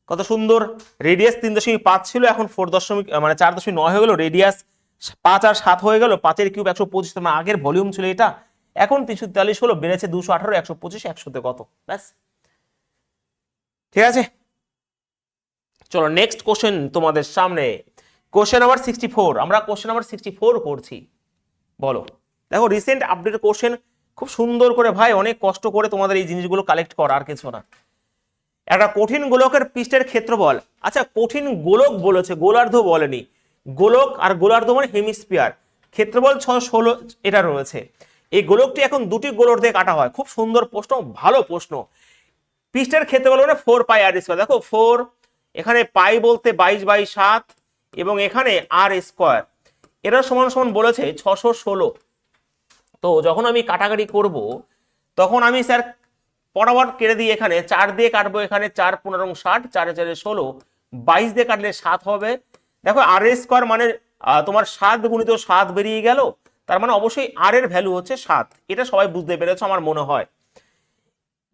[SPEAKER 1] কত সুন্দর। রেডিয়াস 3.5 ছিল, এখন 4.9 হয়ে গেল। রেডিয়াস 5 আর 7 হয়ে গেল, 5 কিউব 125, তোমার আগের ভলিউম ছিল এটা, এখন 343 হলো, বেড়েছে 218, 125, 100-তে কত, ব্যাস। ঠিক আছে, চলো নেক্সট কোশ্চেন তোমাদের সামনে। কোশ্চেন নাম্বার 64, আমরা কোশ্চেন নাম্বার 64 করছি। বলো, দেখো রিসেন্ট আপডেট কোশ্চেন, খুব সুন্দর করে ভাই, অনেক কষ্ট করে তোমাদের এই জিনিসগুলো কালেক্ট করা, আর কিছু না। একটা কঠিন গোলকের পৃষ্ঠের ক্ষেত্রফল, আচ্ছা কঠিন গোলক বলেছে, গোলার্ধ বলেনি। গোলক আর গোলার্ধ মানে হেমিস্ফিয়ার, ক্ষেত্রফল 616 এটা রয়েছে। এই গোলকটি এখন দুটি গোলক দিয়ে কাটা হয়। খুব সুন্দর প্রশ্ন, ভালো প্রশ্ন। পৃষ্ঠের ক্ষেত্রফল মানে 4πr²। দেখো 4, এখানে পাই বলতে 22/7 এবং এখানে r², এরা সমান সমান বলেছে 616। তো যখন আমি কাটাকাটি করব তখন আমি স্যার পরাবর কেটে দিই, এখানে 4 দিয়ে কাটবো, এখানে 4 15 60, 4 4 16, 22 দিয়ে কাটলে 7 হবে। দেখো r² মানে তোমার 7 গুণিত 7 বেরিয়ে গেল, তার মানে অবশ্যই r এর ভ্যালু হচ্ছে 7। এটা সবাই বুঝতে পেরেছো আমার মনে হয়।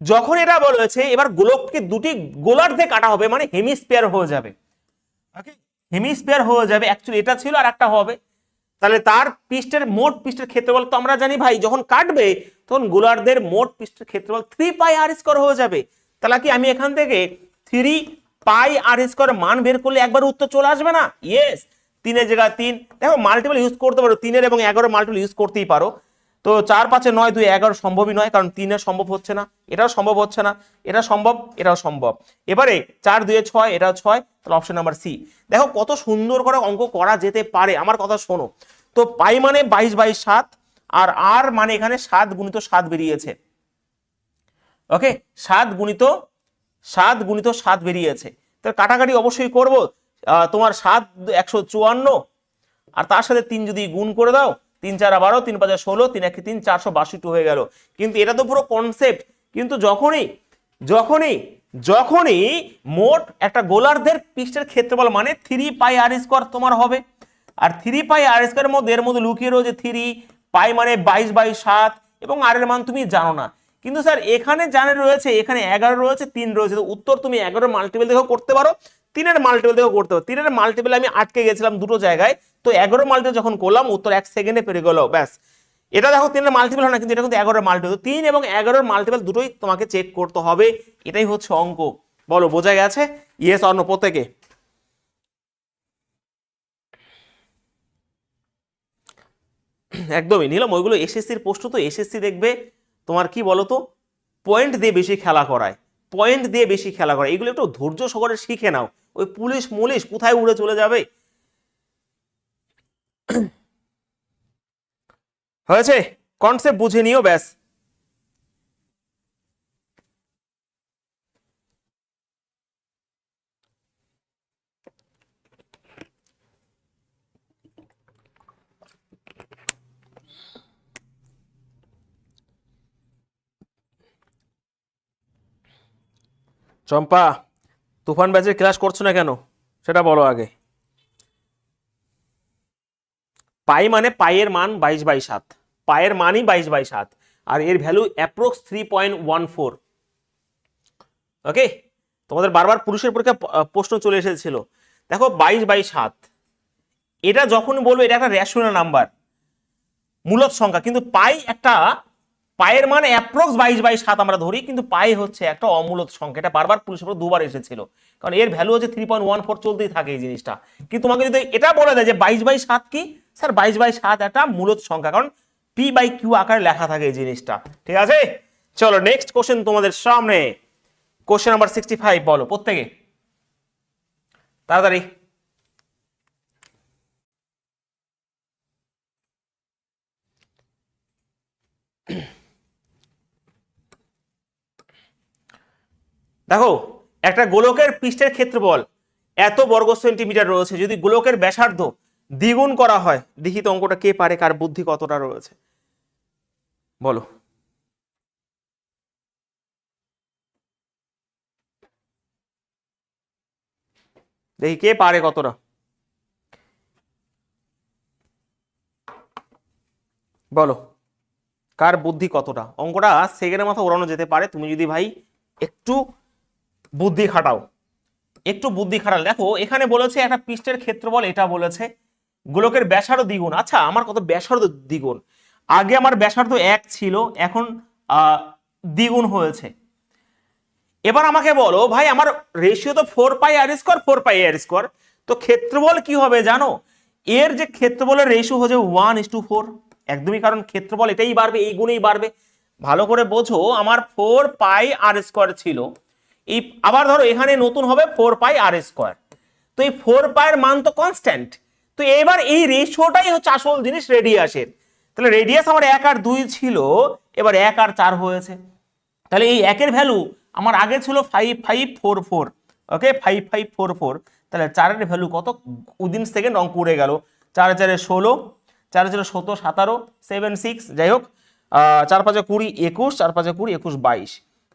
[SPEAKER 1] যখন এটা বলেছে এবার গোলককে দুটি গোলার্ধে কাটা হবে, মানে হেমিস্ফিয়ার হয়ে যাবে, ওকে হেমিস্ফিয়ার হয়ে যাবে। অ্যাকচুয়ালি এটা ছিল আর একটা হবে। তাহলে তার পৃষ্ঠের মোট পৃষ্ঠের ক্ষেত্রফল তো আমরা জানি ভাই, যখন কাটবে তখন গোলার্ধের মোট পৃষ্ঠের ক্ষেত্রফল 3πr² হয়ে যাবে। তাহলে কি আমি এখান থেকে 3πr² মান বের করলে একবার উত্তর চলে আসবে না? ইয়েস, 3 এর জায়গায় 3, দেখো মাল্টিপল ইউজ করতে পারো, 3 এর এবং 11 মাল্টিপল ইউজ করতেই পারো। তো 4 5 9 2 11 সম্ভবই নয়, কারণ 3 এর সম্ভব হচ্ছে না, এটাও সম্ভব হচ্ছে না, এটা সম্ভব, এটাও সম্ভব। এবারে 4 2 6, এটাও 6, তাহলে অপশন নাম্বার সি। দেখো কত সুন্দর করে অঙ্ক করা যেতে পারে, আমার কথা শোনো। তো পাই মানে 22 22 7, আর আর মানে এখানে 7 গুণিত 7 বেরিয়েছে। ওকে, 7 গুণিত 7 বেরিয়েছে। তো কাটাকাটি অবশ্যই করব। তোমার 7 154, আর তার সাথে 3 যদি গুণ করে দাও, 3 4 12, 3 5 16, 3 1 3, 462 হয়ে গেল। কিন্তু এটা তো পুরো কনসেপ্ট। কিন্তু যখনই যখনই যখনই মোট একটা গোলার্ধের পৃষ্ঠের ক্ষেত্রফল মানে 3 পাই আর স্কয়ার তোমার হবে, আর 3 পাই আর স্কয়ারের মধ্যে এর মধ্যে লুকিয়ে রয়েছে 3 পাই মানে 22 বাই 7, এবং আর এর মান তুমি জানো না। কিন্তু স্যার এখানে জানে রয়েছে, এখানে 11 রয়েছে, 3 রয়েছে, তো উত্তর তুমি 11 মাল্টিপল দেখেও করতে পারো, 3 মাল্টিপল দেখেও করতে পারো। 3 মাল্টিপল আমি আটকে গেছিলাম দুটো জায়গায়, তো 11 মাল্টিপল যখন করলাম উত্তর 1 সেকেন্ডে পেরে গেল, ব্যাস। এটা দেখো 3 মাল্টিপল হয় না, কিন্তু এটা কিন্তু 11 মাল্টিপল। 3 এবং 11 মাল্টিপল দুটোই তোমাকে চেক করতে হবে, এটাই হচ্ছে অঙ্ক। বলো বোঝা গেছে? ইয়েস অর নো প্রত্যেকে? একদমই নিলাম, ওইগুলো এসএসসির প্রশ্ন, তো এসএসসি দেখবে তোমার কি বলতো পয়েন্ট দিয়ে বেশি খেলা করায়, পয়েন্ট দিয়ে বেশি খেলা করায়, এগুলো একটু ধৈর্য সহকারে শিখে নাও। ওই পুলিশ মুলিশ কোথায় উড়ে চলে যাবে। হয়েছে, কনসেপ্ট বুঝে নিও, ব্যাস। চম্পা, তুফান ব্যাচের ক্লাস করছো না কেন সেটা বলো আগে। পাই মানে পাইয়ের মান 22 বাই 7, পায়ের মানই 22 বাই 7, আর এর ভ্যালু অ্যাপ্রক্স 3.14। ওকে, তোমাদের বারবার পুরুষের পরীক্ষা প্রশ্ন চলে এসেছিল। দেখো 22 বাই 7, এটা যখন বলবো এটা একটা রেশনাল নাম্বার, মূলদ সংখ্যা, কিন্তু পাই একটা, পায়ের মান অ্যাপ্রক্স 22 বাই 7 আমরা ধরি, কিন্তু পাই হচ্ছে একটা অমূলদ সংখ্যা। এটা বারবার পুলিশের উপর দুবার এসেছিল, কারণ এর ভ্যালু হচ্ছে 3.14, চলতেই থাকে এই জিনিসটা। কিন্তু তোমাকে যদি এটা বলে দেয় যে 22 বাই 7 কি, স্যার 22 বাই 7 একটা মূলদ সংখ্যা, কারণ পি বাই কিউ আকারে লেখা থাকে এই জিনিসটা। ঠিক আছে, চলো নেক্সট কোশ্চেন তোমাদের সামনে। কোশ্চেন নাম্বার 65 বলো প্রত্যেকে তাড়াতাড়ি। দেখো একটা গোলকের পৃষ্ঠের ক্ষেত্রফল এত বর্গ সেন্টিমিটার রয়েছে, যদি গোলকের ব্যাসার্ধ দ্বিগুণ করা হয়, দেখি তো অঙ্কটা কে পারে, কার বুদ্ধি কতটা রয়েছে বলো। দেখি কে পারে কতটা, বলো কার বুদ্ধি কতটা। অঙ্কটা সেকেন্ডের মাথা ওড়ানো যেতে পারে, তুমি যদি ভাই একটু বুদ্ধি খাটাও, একটু বুদ্ধি খাটাল। দেখো এখানে বলেছে একটা পৃষ্ঠের ক্ষেত্রফল, এটা বলেছে গোলকের ব্যাসার্ধ দ্বিগুণ। আচ্ছা আমার কত ব্যাসার্ধ দ্বিগুণ, আগে আমার ব্যাসার্ধ 1 ছিল, এখন দ্বিগুণ হয়েছে। এবার আমাকে বলো ভাই আমার রেশিও তো 4 পাই আর স্কোয়ার, 4 পাই আর স্কোয়ার, তো ক্ষেত্রফল কি হবে জানো? এর যে ক্ষেত্রফলের রেশিও হচ্ছে 1:4, একদমই, কারণ ক্ষেত্রফল এটাই বাড়বে, এই গুণেই বাড়বে। ভালো করে বোঝো, আমার 4 পাই আর স্কোয়ার ছিল, এই আবার ধরো এখানে নতুন হবে 4 পাই আর স্কোয়ার, তো এই 4 পাইয়ের মান তো কনস্ট্যান্ট। তো এবার এই রেশিওটাই হচ্ছে আসল জিনিস রেডিয়াসের। তাহলে রেডিয়াস আমার 1 আর 2 ছিল, এবার 1 আর 4 হয়েছে। তাহলে এই একের ভ্যালু আমার আগে ছিল 5544, ওকে 5544, তাহলে 4 এর ভ্যালু কত, উইদিন সেকেন্ড অঙ্ক উড়ে গেল। 4 4 16, 4 4 17 17, 7 6, যাই হোক 4 5 20 21, 4 5 20 21 22,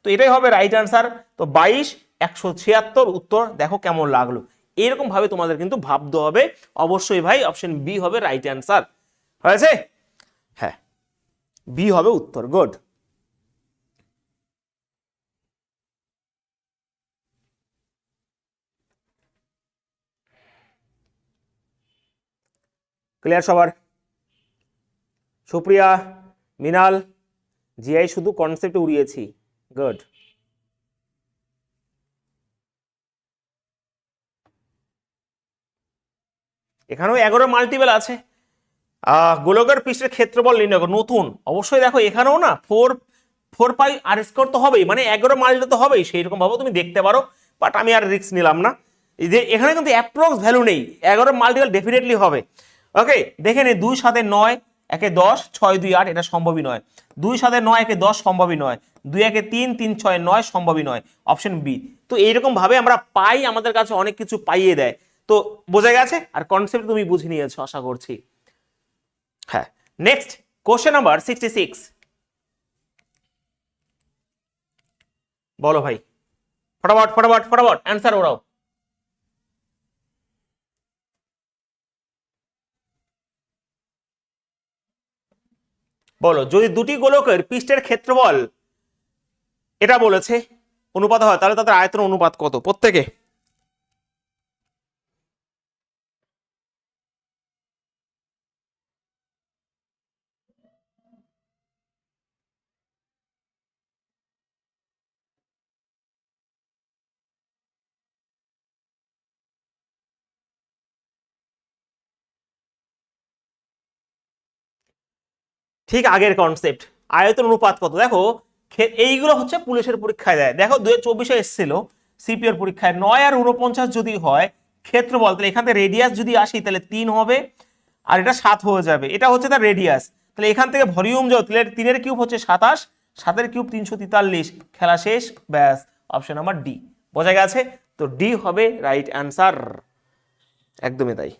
[SPEAKER 1] তো এটাই হবে রাইট আনসার। তো 22 176 উত্তর, দেখো কেমন লাগলো। এরকম ভাবে তোমাদের কিন্তু ভাবতে হবে, অবশ্যই ভাই অপশন বি হবে রাইট আনসার। হয়েছে? হ্যাঁ, বি হবে উত্তর, গুড। ক্লিয়ার সবার? সুপ্রিয়া, মিনাল, জিআই শুধু কনসেপ্টে উড়িয়েছি, গুড। এখানেও 11 মাল্টিপল আছে, গোলকের পৃষ্ঠের ক্ষেত্রফল নির্ণয় করো। নতুন অবশ্যই দেখো এখানেও না 4 পাই r² তো হবেই, মানে 11 মাল্টিপ্লাই তো হবেই, সেই রকম ভাবে তুমি দেখতে পারো, বাট আমি আর রিস্ক নিলাম না। এই যে এখানে কিন্তু অ্যাপ্রক্স ভ্যালু নেই, 11 মাল্টিপ্লাই ডেফিনেটলি হবে। ওকে, দেখে নে 2 7 9 1 10 6 2 8, এটা সম্ভবই নয়। 2 7 9 1 10 সম্ভবই নয়। 2 1 3 3 6 9 সম্ভবই নয়, অপশন বি। তো এইরকম ভাবে আমরা পাই, আমাদের কাছে অনেক কিছু পাইয়ে দেয়। তো বোঝা গেছে, আর কনসেপ্ট তুমি বুঝে নিয়েছো আশা করছি। হ্যাঁ, নেক্সট কোশ্চেন নাম্বার 66, বলো ভাই, ফটাফট ফটাফট ফটাফট অ্যান্সার ওরাও। বলো, যদি দুটি গোলকের পৃষ্ঠের ক্ষেত্রফল এটা বলেছে অনুপাত হয়, তাহলে তাদের আয়তন অনুপাত কত প্রত্যেকে? ঠিক আগের কনসেপ্ট, আয়তন অনুপাত কত। দেখো এইগুলো হচ্ছে পুলিশের পরীক্ষায় দেয়। দেখো 2024-এ এসেছিল সিপিওর পরীক্ষায়, 9 আর 49 যদি হয় ক্ষেত্রফল, তাহলে এখান থেকে রেডিয়াস যদি আসি তাহলে 3 হবে, আর এটা 7 হয়ে যাবে। এটা হচ্ছে তার রেডিয়াস। তাহলে এখান থেকে ভলিউম যাও, তাহলে 3 এর কিউব হচ্ছে 27, 7 এর কিউব 343, খেলা শেষ, ব্যাস, অপশন নাম্বার ডি। বোঝা গেছে? তো ডি হবে রাইট অ্যান্সার, একদমই তাই।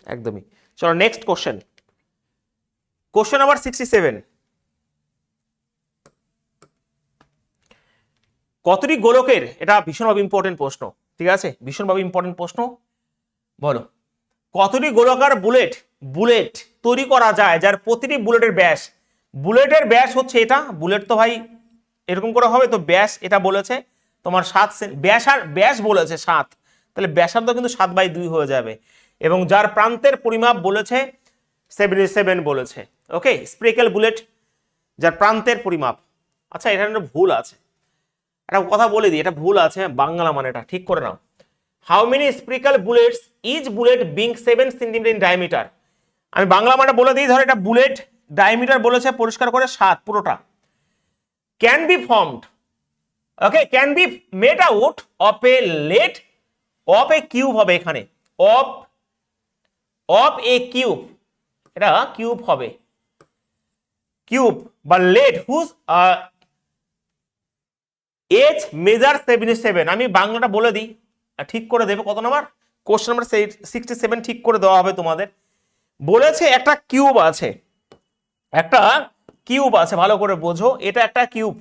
[SPEAKER 1] একদমই। চলো নেক্সট কোশ্চেন, কোশ্চেন নাম্বার 67, কতটি গোলকের, এটা ভীষণভাবে ইম্পর্টেন্ট প্রশ্ন, ঠিক আছে, ভীষণভাবে ইম্পর্টেন্ট প্রশ্ন। বলো, কতটি গোলাকার বুলেট বুলেট তৈরি করা যায় যার প্রতিটি বুলেটের ব্যাস, বুলেটের ব্যাস হচ্ছে এটা, বুলেট তো ভাই এরকম করে হবে, তো ব্যাস এটা বলেছে তোমার 7 ব্যাস, আর ব্যাস বলেছে 7, তাহলে ব্যাসার্ধ কিন্তু 7/2 হয়ে যাবে। এবং যার প্রান্তের পরিমাপ বলেছে 77 বলেছে। ওকে, স্প্রেকেল বুলেট যার প্রান্তের পরিমাপ, আচ্ছা এখানে একটা ভুল আছে, একটা কথা বলে দিই, এটা ভুল আছে, বাংলা মানে এটা ঠিক করে নাও। How many spherical bullets each bullet being 7 centimetre in diameter. আমি বাংলা মানে বলে দিই, ধর এটা বুলেট ডায়ামিটার বলেছে পরিষ্কার করে 7 পুরোটা। Can be formed, okay, can be made out of a lead of a cube হবে এখানে, অফ অফ এ কিউব, এটা কিউব হবে, কিউব বা লেড হুজ এজ মেজার 77। আমি বাংলাটা বলে দিই, ঠিক করে দেবে কত নাম্বার, কোশ্চেন নাম্বার 67 ঠিক করে দেওয়া হবে তোমাদের। বলেছে একটা কিউব আছে, একটা কিউব আছে, ভালো করে বোঝো, এটা একটা কিউব,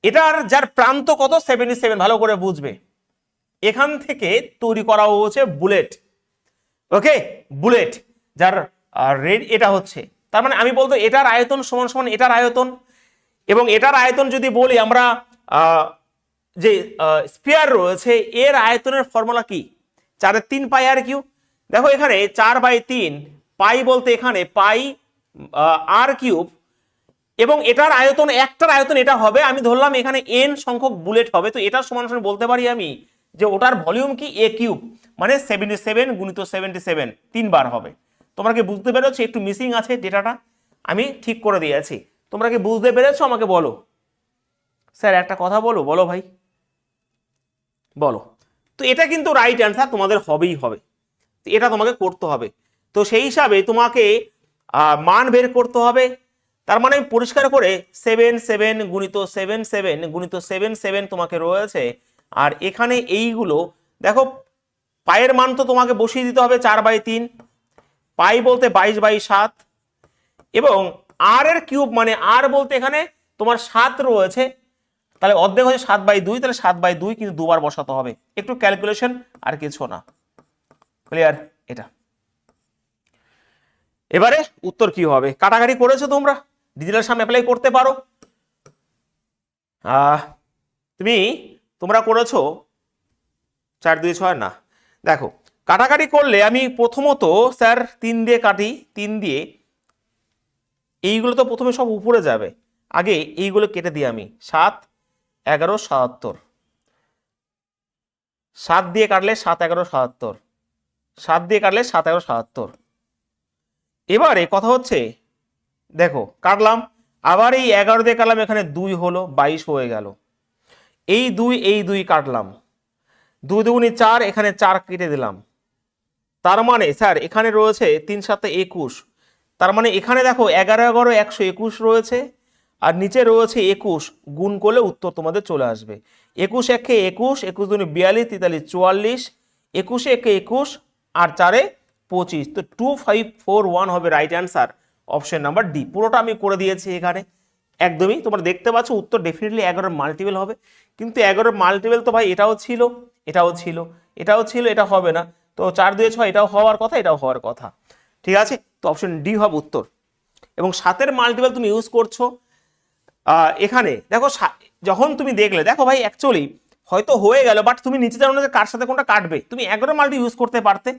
[SPEAKER 1] এটার যার প্রান্ত কত 77, ভালো করে বুঝবে। এখান থেকে তৈরি করা হয়েছে বুলেট, ওকে, বুলেট যার রেড এটা হচ্ছে, তার মানে আমি বলতো এটার আয়তন সমান সমান এটার আয়তন, এবং এটার আয়তন যদি বলি আমরা, যে স্পিয়ার রয়েছে এর আয়তনের ফর্মুলা কি, 4/3 পাই আর কিউ। দেখো এখানে 4/3 পাই বলতে এখানে পাই আর কিউব, এবং এটার আয়তন, একটার আয়তন এটা হবে, আমি ধরলাম এখানে এন সংখ্যক বুলেট হবে, তো এটার সমান সমান বলতে পারি আমি যে ওটার ভলিউম কি এ কিউব, মানে 77 গুণিত 77 3 বার হবে। তোমরা কি বুঝতে পেরেছো? একটু মিসিং আছে ডেটাটা, আমি ঠিক করে দিয়েছি। তোমরা কি বুঝতে পেরেছো? আমাকে বলো স্যার একটা কথা বলো, বলো ভাই বলো। তো এটা কিন্তু রাইট অ্যান্সার তোমাদের হবেই হবে, এটা তোমাকে করতে হবে। তো সেই হিসাবে তোমাকে মান বের করতে হবে। তার মানে আমি পরিষ্কার করে 7 গুণিত 7 গুণিত 7 তোমাকে রয়েছে, আর এখানে এইগুলো দেখো, পায়ের মান তো তোমাকে বসিয়ে দিতে হবে 4/3, পাই বলতে 22/7, এবং আর এর কিউব মানে আর বলতে এখানে তোমার 7 রয়েছে, তাহলে অর্ধেক হচ্ছে 7/2, তাহলে 7/2 কিন্তু 2 বার বসাতে হবে, একটু ক্যালকুলেশন আর কিছু না। ক্লিয়ার? এটা এবারে উত্তর কি হবে, কাটাকাটি করেছো তোমরা, ডিজিটাল সাম অ্যাপ্লাই করতে পারো। তোমরা করেছো 4 2 6 না, দেখো কাটাকাটি করলে আমি প্রথমত স্যার 3 দিয়ে কাটি, 3 দিয়ে এইগুলো তো প্রথমে সব উপরে যাবে, আগে এইগুলো কেটে দিই আমি। 7 11 77, 7 দিয়ে কাটলে 7 11 77, 7 দিয়ে কাটলে 7 11 77। এবারে কথা হচ্ছে দেখো কাটলাম, আবার এই 11 দিয়ে কাটলাম, এখানে 2 হলো 22 হয়ে গেল। এই 2 কাটলাম, 2 দুগুণি 4, এখানে 4 কেটে দিলাম। তার মানে স্যার এখানে রয়েছে 3 7 21, তার মানে এখানে দেখো 11 11 121 রয়েছে, আর নিচে রয়েছে 21, গুণ করলে উত্তর তোমাদের চলে আসবে। 21 একে 21, 21 দুগুণে 42, 43 44, 21 একে 21 আর 4 এ 25, তো 2541 হবে right answer, option number D. পুরোটা আমি করে দিয়েছি এখানে একদমই, তোমরা দেখতে পাচ্ছ উত্তর ডেফিনেটলি 11 মাল্টিপল হবে, কিন্তু 11 মাল্টিপল তো ভাই এটাও ছিল, এটাও ছিল, এটাও ছিল, এটা হবে না, তো 4 2 6 এটাও হওয়ার কথা, এটাও হওয়ার কথা, ঠিক আছে, তো অপশন ডি হবে উত্তর। এবং 7 মাল্টিপল তুমি ইউজ করছো এখানে দেখো, যখন তুমি দেখলে দেখো ভাই অ্যাকচুয়ালি হয়তো হয়ে গেল, বাট তুমি নিচে জানো না যে কার সাথে কোনটা কাটবে, তুমি 11 মাল্টি ইউজ করতে পারতে।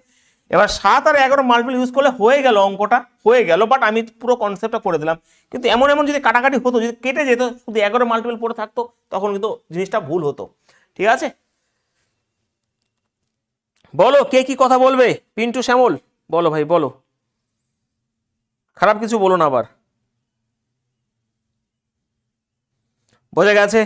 [SPEAKER 1] এবার 7 আর 11 মাল্টিপল ইউজ করলে হয়ে গেল, অঙ্কটা হয়ে গেল, বাট আমি পুরো কনসেপ্টটা করে দিলাম। কিন্তু এমন এমন যদি কাটাকাটি হতো, যদি কেটে যেত, শুধু 11 মাল্টিপল পড়ে থাকতো, তখন কিন্তু জিনিসটা ভুল হতো, ঠিক আছে। বলো কে কি কথা বলবে, পিন্টু শ্যামল বলো ভাই বলো, খারাপ কিছু বলো না আবার, বোঝা গেছে।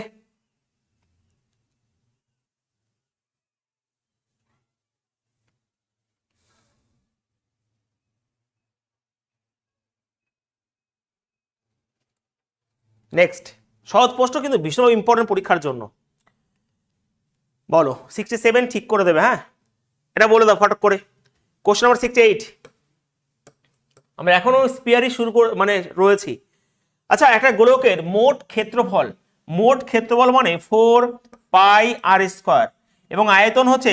[SPEAKER 1] নেক্সট সহজ প্রশ্ন কিন্তু ভীষণ ইম্পর্টেন্ট পরীক্ষার জন্য। বলো 67 ঠিক করে দেবে, হ্যাঁ এটা বলে দাও ফটক করে। কোশ্চেন নাম্বার 68, আমরা এখনো স্পিয়ারই শুরু করে মানে রয়েছি। আচ্ছা একটা গোলকের মোট ক্ষেত্রফল মানে 4 পাই আর স্কোয়ার, এবং আয়তন হচ্ছে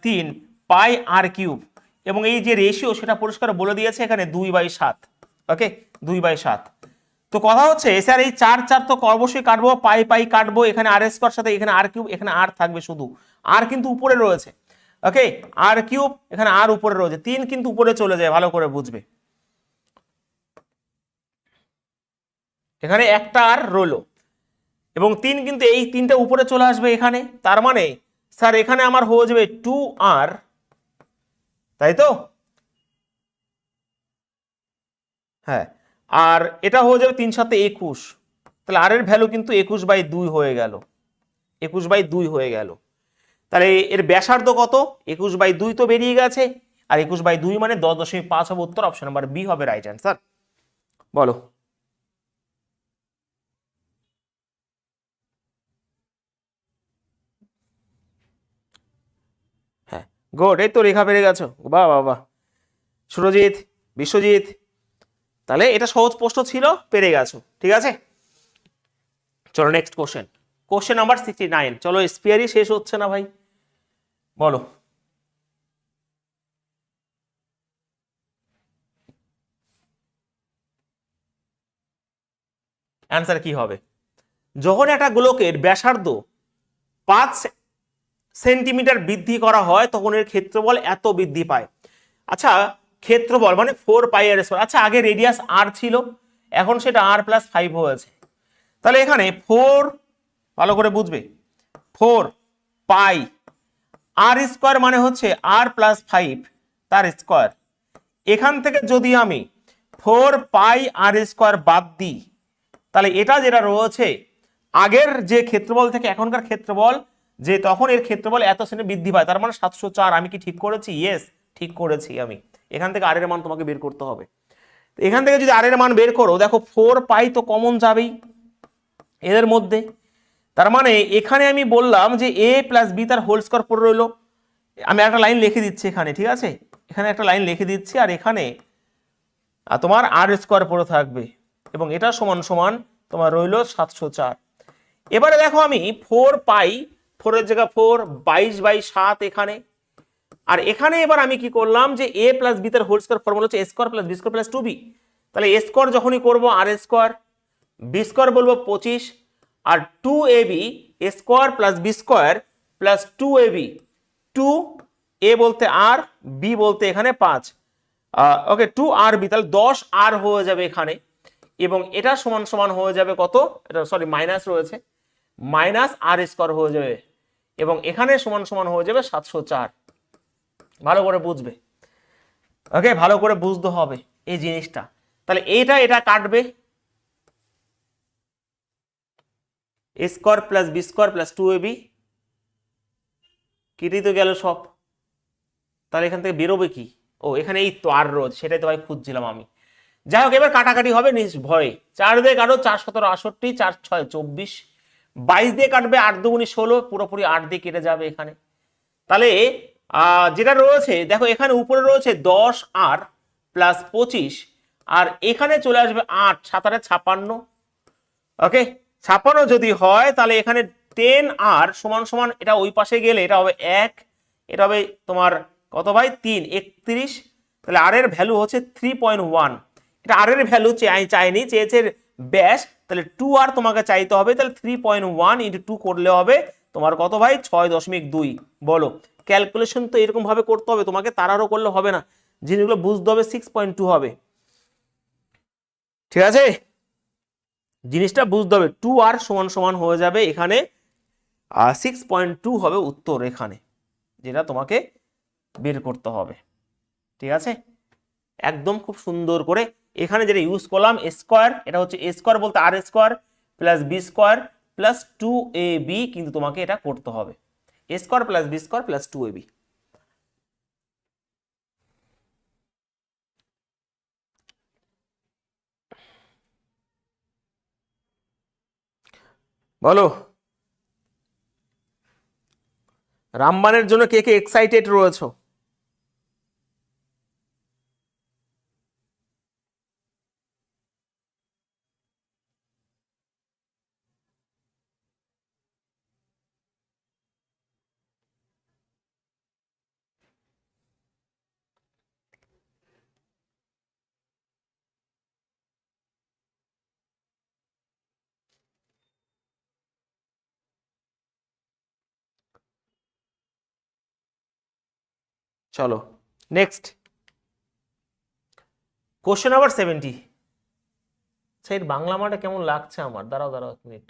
[SPEAKER 1] 3 পাই আর কিউব, এবং এই যে রেশিও সেটা পরিষ্কার বলে দিয়েছে এখানে 2/7, ওকে 2/7। তো কথা হচ্ছে স্যার এই 4 4 তো অবশ্যই কাটবো, পাই পাই কাটবো, এখানে আর স্কোয়ার সাথে এখানে আর কিউব, এখানে আর থাকবে শুধু, আর কিন্তু উপরে রয়েছে, ওকে আর কিউব, এখানে আর উপরে রয়েছে, 3 কিন্তু উপরে চলে যায়, ভালো করে বুঝবে। এখানে একটা আর রইলো, এবং 3 কিন্তু এই 3টা উপরে চলে আসবে এখানে, তার মানে স্যার এখানে আমার হয়ে যাবে 2r, তাই তো, হ্যাঁ, আর এটা হয়ে যাবে 3 7 21, তাহলে আর এর ভ্যালু কিন্তু 21/2 হয়ে গেল, 21/2 হয়ে গেল। তাহলে এর ব্যাসার্ধ কত, 21/2 তো বেরিয়ে গেছে, আর 21/2 মানে 10.5 হবে উত্তর, অপশন নাম্বার বি হবে রাইট অ্যান্সার। বলো হ্যাঁ গুড, এই তো রেখা পেরে গেছো, বাহ বাহ বাহ, সুরজিৎ বিশ্বজিৎ, তাহলে এটা সহজ প্রশ্ন ছিল, পেরে গেছো, ঠিক আছে। চলো নেক্সট কোশ্চেন নাম্বার 69, চলো স্পিয়ারই শেষ হচ্ছে না ভাই, বলো অ্যান্সার কি হবে। যখন একটা গোলকের ব্যাসার্ধ 5 সেন্টিমিটার বৃদ্ধি করা হয়, তখন এর ক্ষেত্রফল এত বৃদ্ধি পায়। আচ্ছা ক্ষেত্রফল মানে 4 পাই আর স্কয়ার, আচ্ছা আগে রেডিয়াস আর ছিল, এখন সেটা r + 5 হয়েছে, তাহলে এখানে 4, ভালো করে বুঝবে, 4 পাই আর স্কোয়ার মানে হচ্ছে r + 5 তার স্কোয়ার। এখান থেকে যদি আমি 4 পাই আর স্কোয়ার বাদ দিই, তাহলে এটা যেটা রয়েছে আগের যে ক্ষেত্রফল থেকে এখনকার ক্ষেত্রফল, যে তখন এর ক্ষেত্রফল এত সেন্টি বৃদ্ধি পায়, তার মানে 704। আমি কি ঠিক করেছি? ইয়েস ঠিক করেছি আমি। এখান থেকে আর এর মান তোমাকে বের করতে হবে। এখান থেকে যদি আর এর মান বের করো, দেখো 4 পাই তো কমন যাবেই এদের মধ্যে, তার মানে এখানে আমি বললাম যে a + b তার হোল স্কয়ার পড়ে রইলো। আমি একটা লাইন লিখে দিচ্ছি এখানে, ঠিক আছে, এখানে একটা লাইন লিখে দিচ্ছি, আর এখানে তোমার আর স্কোয়ার পড়ে থাকবে, এবং এটা সমান সমান তোমার রইল 704। এবারে দেখো আমি 4 পাই, 4 এর জায়গা 4, 22/7 এখানে, আর এখানে এবার আমি কি করলাম যে a + b তার হোল স্কয়ার ফর্মুলা হচ্ছে a² + b² + 2b, তাহলে a স্কয়ার যখনই করব আর স্কয়ার, b স্কয়ার বলবো 25, আর 2ab a² + b² + 2ab 2 এ বলতে আর, বি বলতে এখানে 5, ওকে 2rb, তাহলে 10r হয়ে যাবে এখানে, এবং এটা সমান সমান হয়ে যাবে কত, এটা সরি মাইনাস রয়েছে, মাইনাস আর স্কোয়ার হয়ে যাবে, এবং এখানে সমান সমান হয়ে যাবে 704। ভালো করে বুঝবে, ওকে ভালো করে বুঝতে হবে এই জিনিসটা। তাহলে এটা কাটবে, a square plus b square plus 2ab কেটেই তো গেল সব। তাহলে এখান থেকে বেরোবে কি, ও এখানে এই তো আর রোজ, সেটাই তো ভাই খুঁজছিলাম আমি। যাই হোক, এবার কাটাকাটি হবে নিজ ভয়ে। 4 দিয়ে কাটো, 4 17 68, 4 6 24, 22 দিয়ে কাটবে, 8 2 16, পুরোপুরি 8 দিয়ে কেটে যাবে এখানে। তাহলে যেটা রয়েছে দেখো, এখানে উপরে রয়েছে 10r প্লাস 25, আর এখানে চলে আসবে 8 7 8 56, ওকে 56 যদি হয় তাহলে এখানে 10r সমান সমান, এটা ওই পাশে গেলে এটা হবে 1, এটা হবে তোমার কত ভাই 3 31, তাহলে আর এর ভ্যালু হচ্ছে 3.1। এটা আর এর ভ্যালু চাইনি, চেয়েছে ব্যাস, তাহলে 2r তোমাকে চাইতে হবে, তাহলে 3.1 ইন্টু 2 করলে হবে তোমার কত ভাই 6.2। বলো, ক্যালকুলেশন তো এরকম ভাবে করতে হবে তোমাকে, তাড়াহুড়ো করলে হবে না, জিনিসগুলো বুঝতে হবে। 6.2 হবে, ঠিক আছে, জিনিসটা বুঝতে হবে। 2r সমান সমান হয়ে যাবে এখানে 6.2 হবে উত্তর এখানে, যেটা তোমাকে বের করতে হবে, ঠিক আছে। একদম খুব সুন্দর করে এখানে যেটা ইউজ করলাম স্কোয়ার, এটা হচ্ছে এ স্কোয়ার বলতে আর square plus b square plus 2ab, কিন্তু তোমাকে এটা করতে হবে, a square plus b square plus 2ab। বলো, রামবানের জন্য কে কে এক্সাইটেড রয়েছে? চলো নেক্সট কোশ্চেন নাম্বার 70। সেই বাংলা মাটা কেমন লাগছে আমার, দাঁড়াও দাঁড়াও 1 মিনিট।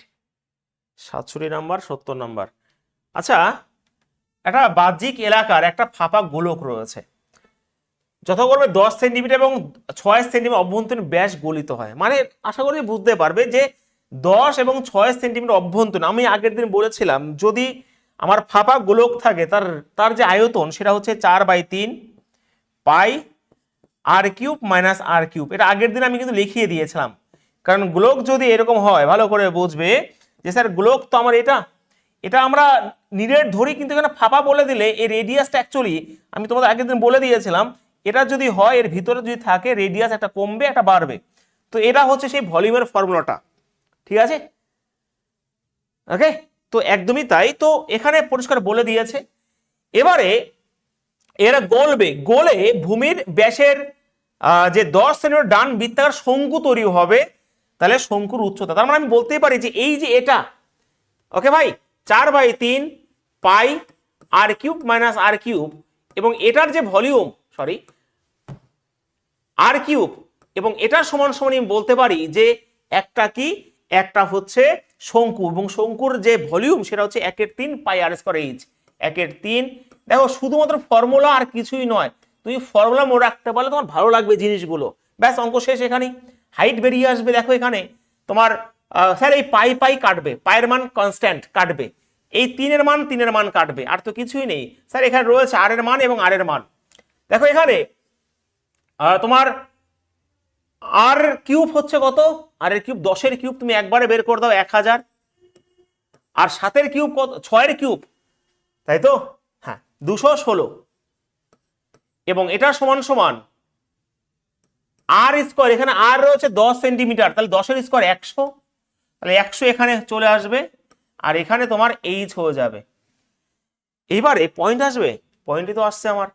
[SPEAKER 1] 67 number 70 number. আচ্ছা, একটা বাহ্যিক এলাকার একটা ফাঁপা গোলক রয়েছে, যথাক্রমে 10 সেন্টিমিটার এবং 6 সেন্টিমিটার অভ্যন্তরীণ ব্যাস গলিত হয়। মানে আশা করি বুঝতে পারবে যে 10 এবং 6 সেন্টিমিটার অভ্যন্তরীণ, আমি আগের দিন বলেছিলাম যদি আমার ফাঁপা গোলক থাকে তার তার যে আয়তন সেটা হচ্ছে 4/3 পাই আর কিউব মাইনাস আর কিউব। এটা আগের দিন আমি কিন্তু লিখিয়ে দিয়েছিলাম, কারণ গোলক যদি এরকম হয় ভালো করে বুঝবে যে স্যার গোলক তো আমার এটা এটা আমরা নিরেট ধরি, কিন্তু এখানে ফাঁপা বলে দিলে এই রেডিয়াসটা অ্যাকচুয়ালি আমি তোমাদের আগের দিন বলে দিয়েছিলাম, এটা যদি হয় এর ভিতরে যদি থাকে রেডিয়াস একটা কমবে একটা বাড়বে। তো এটা হচ্ছে সেই ভলিউমের ফর্মুলাটা, ঠিক আছে, ওকে। তো একদমই তাই, তো এখানে পরিষ্কার বলে দিয়েছে। এবারে এরা গলবে, গলে ভূমির ব্যাসের যে 10 সেন্টিমিটার ডান বৃত্তাকার শঙ্কু তৈরি হবে, তাহলে শঙ্কুর উচ্চতা, তার মানে আমি বলতেই পারি যে এই যে এটা, ওকে ভাই 4/3 পাই আর কিউব মাইনাস আর কিউব, এবং এটার যে ভলিউম সরি আর কিউব, এবং এটা সমান সমান আমি বলতে পারি যে একটা কি, একটা হচ্ছে শঙ্কু, এবং শঙ্কুর যে ভলিউম সেটা হচ্ছে 1/3 পাই আর স্কয়ার এইচ, 1/3। দেখো শুধুমাত্র ফর্মুলা আর কিছুই নয়, তুমি ফর্মুলা মনে রাখতে পারলে তোমার ভালো লাগবে জিনিসগুলো, ব্যাস অঙ্ক শেষ এখানেই। হাইট বেরিয়ে আসবে, দেখো এখানে তোমার স্যার এই পাই পাই কাটবে, পায়ের মান কনস্ট্যান্ট কাটবে, এই 3-এর মান 3-এর মান কাটবে, আর তো কিছুই নেই স্যার। এখানে রয়েছে আর এর মান এবং আর এর মান, দেখো এখানে তোমার আর কিউব হচ্ছে কত, আর এর কিউব 10-এর কিউব তুমি একবারে বের করে দাও 1000, আর 7-এর কিউব কত, 6-এর কিউব, তাই তো, হ্যাঁ 216, এবং এটা সমান সমান আর স্কোয়ার, এখানে আর রয়েছে 10 সেন্টিমিটার, তাহলে 10-এর স্কোয়ার 100, তাহলে 100 এখানে চলে আসবে, আর এখানে তোমার এইচ হয়ে যাবে। এইবারে পয়েন্ট আসবে, পয়েন্টই তো আসছে আমার,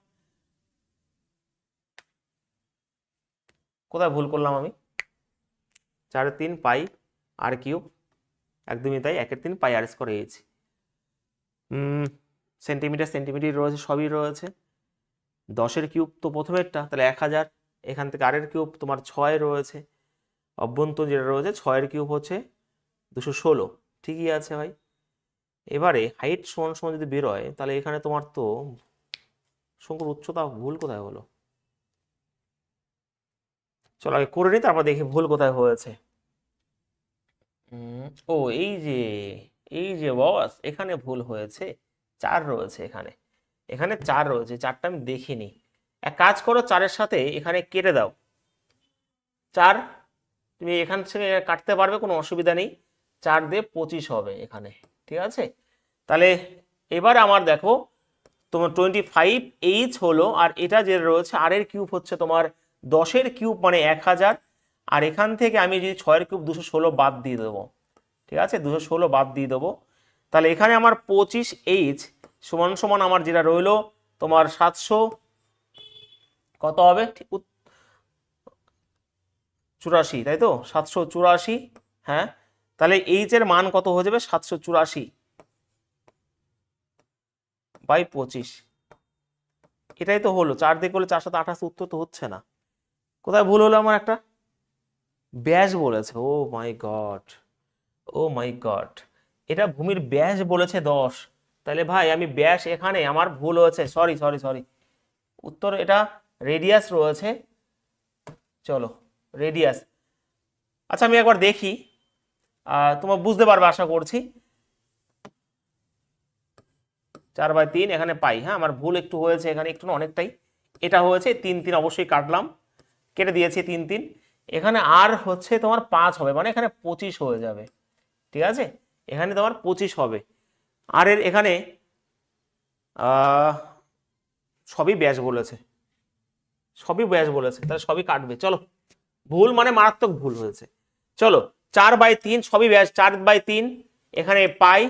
[SPEAKER 1] কোথায় ভুল করলাম আমি, 4/3 পাই আর কিউব, একদমই তাই, 1/3 পাই আর স্কোয়ার এইচ, সেন্টিমিটার সেন্টিমিটার রয়েছে, সবই রয়েছে, 10-এর কিউব তো প্রথমেরটা, তাহলে 1000। এখান থেকে আরের কিউব তোমার 6 রয়েছে, অভ্যন্তর যেটা রয়েছে 6-এর কিউব হচ্ছে 216। ঠিকই আছে ভাই। এবারে হাইট সমান সমান যদি বেরোয়, তাহলে এখানে তোমার তো শঙ্কুর উচ্চতা ভুল কোথায় হলো, চলো আগে করে নিই, তারপর দেখি ভুল কোথায় হয়েছে। ও এই যে বস, এখানে ভুল হয়েছে, 4 রয়েছে এখানে, এখানে 4 রয়েছে, 4টা আমি দেখিনি। এক কাজ করো, 4-এর সাথে এখানে কেটে দাও 4, তুমি এখান থেকে কাটতে পারবে, কোনো অসুবিধা নেই। 4 দিয়ে 25 হবে এখানে, ঠিক আছে। তাহলে এবার আমার দেখো, তোমার 25H হলো, আর এটা যে রয়েছে আর এর কিউব হচ্ছে তোমার 10-এর কিউব মানে 1000, আর এখান থেকে আমি যদি 6-এর কিউব 216 বাদ দিয়ে দেবো, ঠিক আছে, 216 বাদ দিয়ে দেবো, তাহলে এখানে আমার 25H সমান সমান আমার যেটা রইলো তোমার 700 কত হবে, 84, তাই তো, 784। হ্যাঁ, তাহলে এইচ এর মান কত হয়ে যাবে, 784/25। এটাই তো হলো, 4 দিয়ে করলে 428, উত্তর তো হচ্ছে না। কোথায় ভুল হলো আমার, একটা ব্যাস বলেছে, ও মাই গড, ও মাই গড, এটা ভূমির ব্যাস বলেছে 10। তাহলে ভাই আমি ব্যাস, এখানে আমার ভুল হয়েছে, সরি সরি সরি, উত্তর এটা রেডিয়াস রয়েছে। চলো রেডিয়াস, আচ্ছা আমি একবার দেখি, তোমার বুঝতে পারবে আশা করছি। 4/3 এখানে পাই, হ্যাঁ আমার ভুল একটু হয়েছে এখানে, একটু না অনেকটাই, এটা হয়েছে 3 3, অবশ্যই কাটলাম, কেটে দিয়েছি 3 3, এখানে আর হচ্ছে তোমার 5 হবে, মানে এখানে 25 হয়ে যাবে, ঠিক আছে, এখানে তোমার 25 হবে। আর এর এখানে সবই ব্যাস বলেছে, সবই ব্যাস বলেছে, তাহলে সবই কাটবে। চলো, ভুল মানে মারাত্মক ভুল হয়েছে। চলো 4/3 সবই ব্যাস, 4/3 এখানে পাই,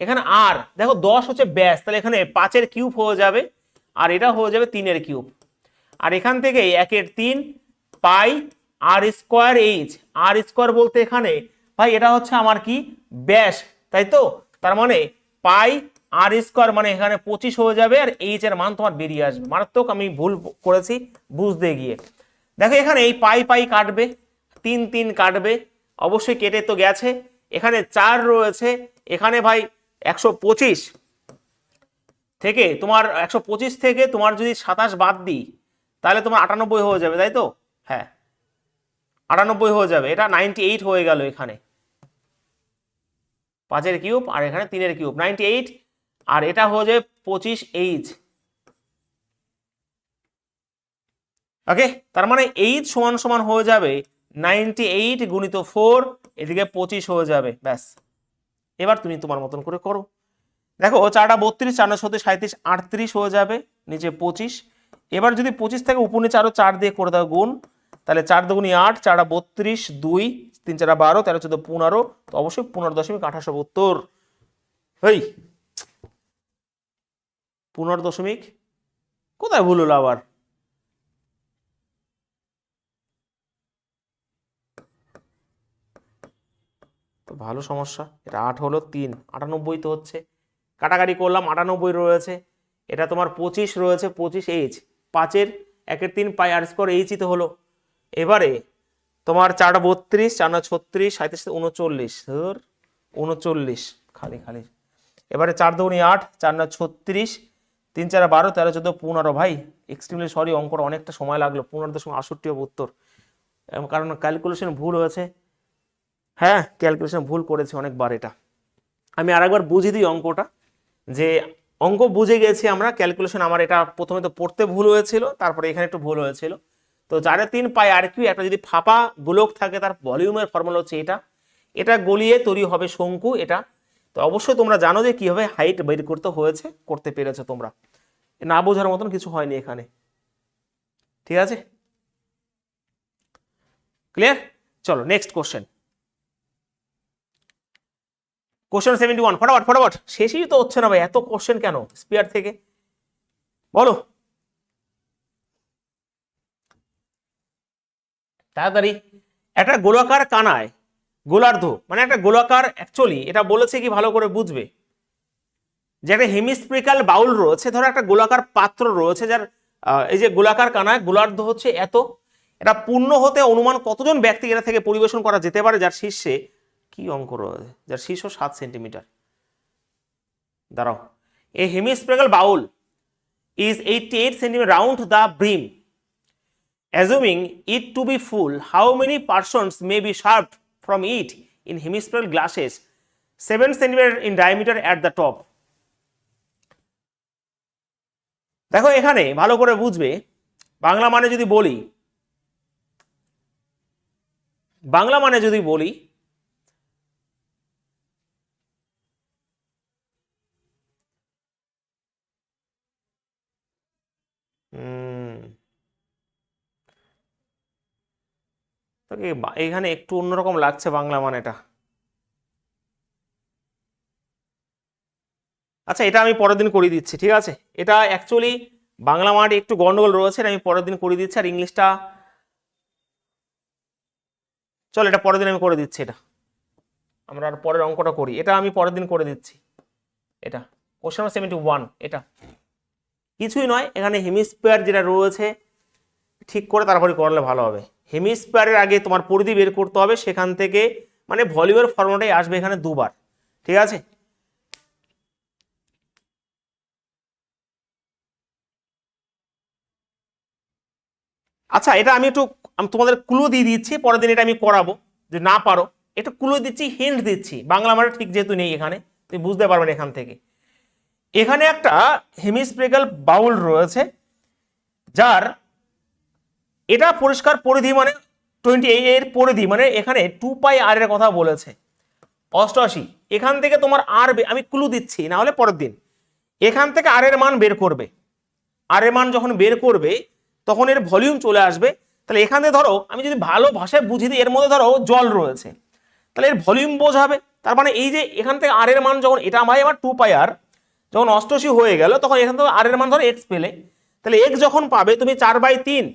[SPEAKER 1] এখানে আর দেখো 10 হচ্ছে ব্যাস, তাহলে এখানে 5-এর কিউব হয়ে যাবে, আর এটা হয়ে যাবে 3-এর কিউব, আর এখান থেকে 1-এর 3 পাই আর স্কোয়ার এইচ। আর স্কোয়ার বলতে এখানে ভাই এটা হচ্ছে আমার কি, ব্যাস, তাই তো, তার মানে পাই আর স্কোয়ার মানে এখানে 25 হয়ে যাবে, আর এইচ এর মান তোমার বেরিয়ে আসবে। মারাত্মক আমি ভুল করেছি বুঝতে গিয়ে। দেখো এখানে এই পাই পাই কাটবে, 3 3 কাটবে, অবশ্যই কেটে তো গেছে, এখানে 4 রয়েছে, এখানে ভাই 125 থেকে তোমার 125 থেকে তোমার যদি 27 বাদ দিই, তাহলে তোমার 98 হয়ে যাবে, তাই তো, হ্যাঁ 98 হয়ে যাবে, এটা 98 হয়ে গেল এখানে, 5-এর কিউব আর এখানে 3-এর কিউব 98, আর এটা হয়ে যাবে 25H। ওকে, তার মানে এইচ সমান সমান হয়ে যাবে 98 গুণিত 4, এদিকে 25 হয়ে যাবে, ব্যাস। এবার তুমি তোমার মতন করে করো, দেখো 4টা 32, 4 36, 37, 38 হয়ে যাবে, নিচে 25। এবার যদি 25 থেকে উপর নিচে আরো 4 দিয়ে করে দাও গুণ, তাহলে 4 দুগুণি 8, 4টা 32, 2 3 4 12, 13 14 15, তো অবশ্যই 15.28 উত্তর। এই 15 কোথায় ভুল হলো আবার, তো ভালো সমস্যা, এটা 8 হলো 3, 98 তো হচ্ছে, কাটাকাটি করলাম 98 রয়েছে, এটা তোমার 25 রয়েছে, 25H, 5-এর 1-এর 3 পাই আর স্কোয়ার এইচই তো হলো। এবারে তোমার 4টা 32, 4 36, 37, 39, 39 খালি খালি। এবারে 4 দুগুণি 8, 4 36, 3 4 12, 13 14 15, ভাই এক্সট্রিমলি সরি, অঙ্কটা অনেকটা সময় লাগলো, 15.68 হবে উত্তর, কারণ ক্যালকুলেশন ভুল হয়েছে, হ্যাঁ ক্যালকুলেশন ভুল করেছে অনেকবার। এটা আমি আরেকবার বুঝিয়ে দিই অঙ্কটা, যে অঙ্ক বুঝে গেছি আমরা, ক্যালকুলেশন আমার এটা প্রথমে তো পড়তে ভুল হয়েছিল, তারপরে এখানে একটু ভুল হয়েছিল। তো 4-এর 3 পাই আর কিউ, একটা যদি ফাঁপা গোলক থাকে তার ভলিউমের ফর্মুলা হচ্ছে এটা, এটা গলিয়ে তৈরি হবে শঙ্কু এটা। তো অবশ্যই তোমরা জানো যে কিভাবে হাইট বের করতে হয়েছে, করতে পেরেছো তোমরা, না বোঝার মতন কিছু হয়নি এখানে, ঠিক আছে, ক্লিয়ার। চলো নেক্সট কোশ্চেন, কোশ্চেন 71, ফটাফট ফটাফট, শেষই তো হচ্ছে না ভাই, এত কোশ্চেন কেন স্পিয়ার থেকে, বলো তাড়াতাড়ি। একটা গোলাকার কানায়, গোলার্ধ মানে একটা গোলাকার, অ্যাকচুয়ালি এটা বলেছে কি ভালো করে বুঝবে, যে একটা হেমিস্প্রিক্যাল বাউল রয়েছে, ধরো একটা গোলাকার পাত্র রয়েছে, যার এই যে গোলাকার কানা, গোলার্ধ হচ্ছে এত। এটা পূর্ণ হতে অনুমান কতজন ব্যক্তি এটা থেকে পরিবেশন করা যেতে পারে, যার শীর্ষে কি অঙ্ক রয়েছে, যার শীর্ষ 7 সেন্টিমিটার। দাঁড়াও, এ হেমিস্ফেরিক্যাল বাউল is 88 centimeter round the brim. Assuming it to be full, how many portions may be served from it in hemispherical glasses 7 centimeter in diameter at the top? দেখো এখানে ভালো করে বুঝবে, বাংলা মানে যদি বলি, বাংলা মানে যদি বলি, এখানে একটু অন্যরকম লাগছে বাংলা মানেটা। আচ্ছা, এটা আমি পরের দিন করে দিচ্ছি, ঠিক আছে? এটা অ্যাকচুয়ালি বাংলা মানেটা একটু গন্ডগোল রয়েছে, আমি পরের দিন করে দিচ্ছি। আর ইংলিশটা চল, এটা পরের দিন আমি করে দিচ্ছি। এটা আমরা আর পরের অঙ্কটা করি, এটা আমি পরের দিন করে দিচ্ছি। এটা কোশ্চেন নাম্বার 71। এটা কিছুই নয়, এখানে হেমিস্ফিয়ার যেটা রয়েছে ঠিক করে তারপরে করলে ভালো হবে। হেমিস্ফিয়ারের আগে তোমার পরিধি বের করতে হবে, সেখান থেকে মানে ভলিউমের ফর্মুলাটাই আসবে এখানে দুবার, ঠিক আছে? আচ্ছা, এটা আমি তোমাদের ক্লু দিয়ে দিচ্ছি, পরের দিন এটা আমি করাবো। যদি না পারো, একটু ক্লু দিচ্ছি, হিন্ট দিচ্ছি, বাংলা মানে ঠিক যেহেতু নেই এখানে, তুমি বুঝতে পারবেন এখান থেকে। এখানে একটা হেমিস্ফেরিক্যাল বাউল রয়েছে, যার এটা পরিষ্কার পরিধি মানে 28 এর পরিধি, মানে এখানে 2πr এর কথা বলেছে 88। এখান থেকে তোমার আর আমি ক্লু দিচ্ছি, না হলে পরের দিন এখান থেকে আর এর মান বের করবে। আর এর মান যখন বের করবে তখন এর ভলিউম চলে আসবে। তাহলে এখানে ধরো আমি যদি ভালো ভাষায় বুঝিয়ে দিই, এর মধ্যে ধরো জল রয়েছে, তাহলে এর ভলিউম বোঝাবে। তার মানে এই যে এখান থেকে আর এর মান যখন, এটা আমার 2πr, যখন 88 হয়ে গেল তখন এখান থেকে আর এর মান ধরো এক্স পেলে, তাহলে এক্স যখন পাবে তুমি 4/3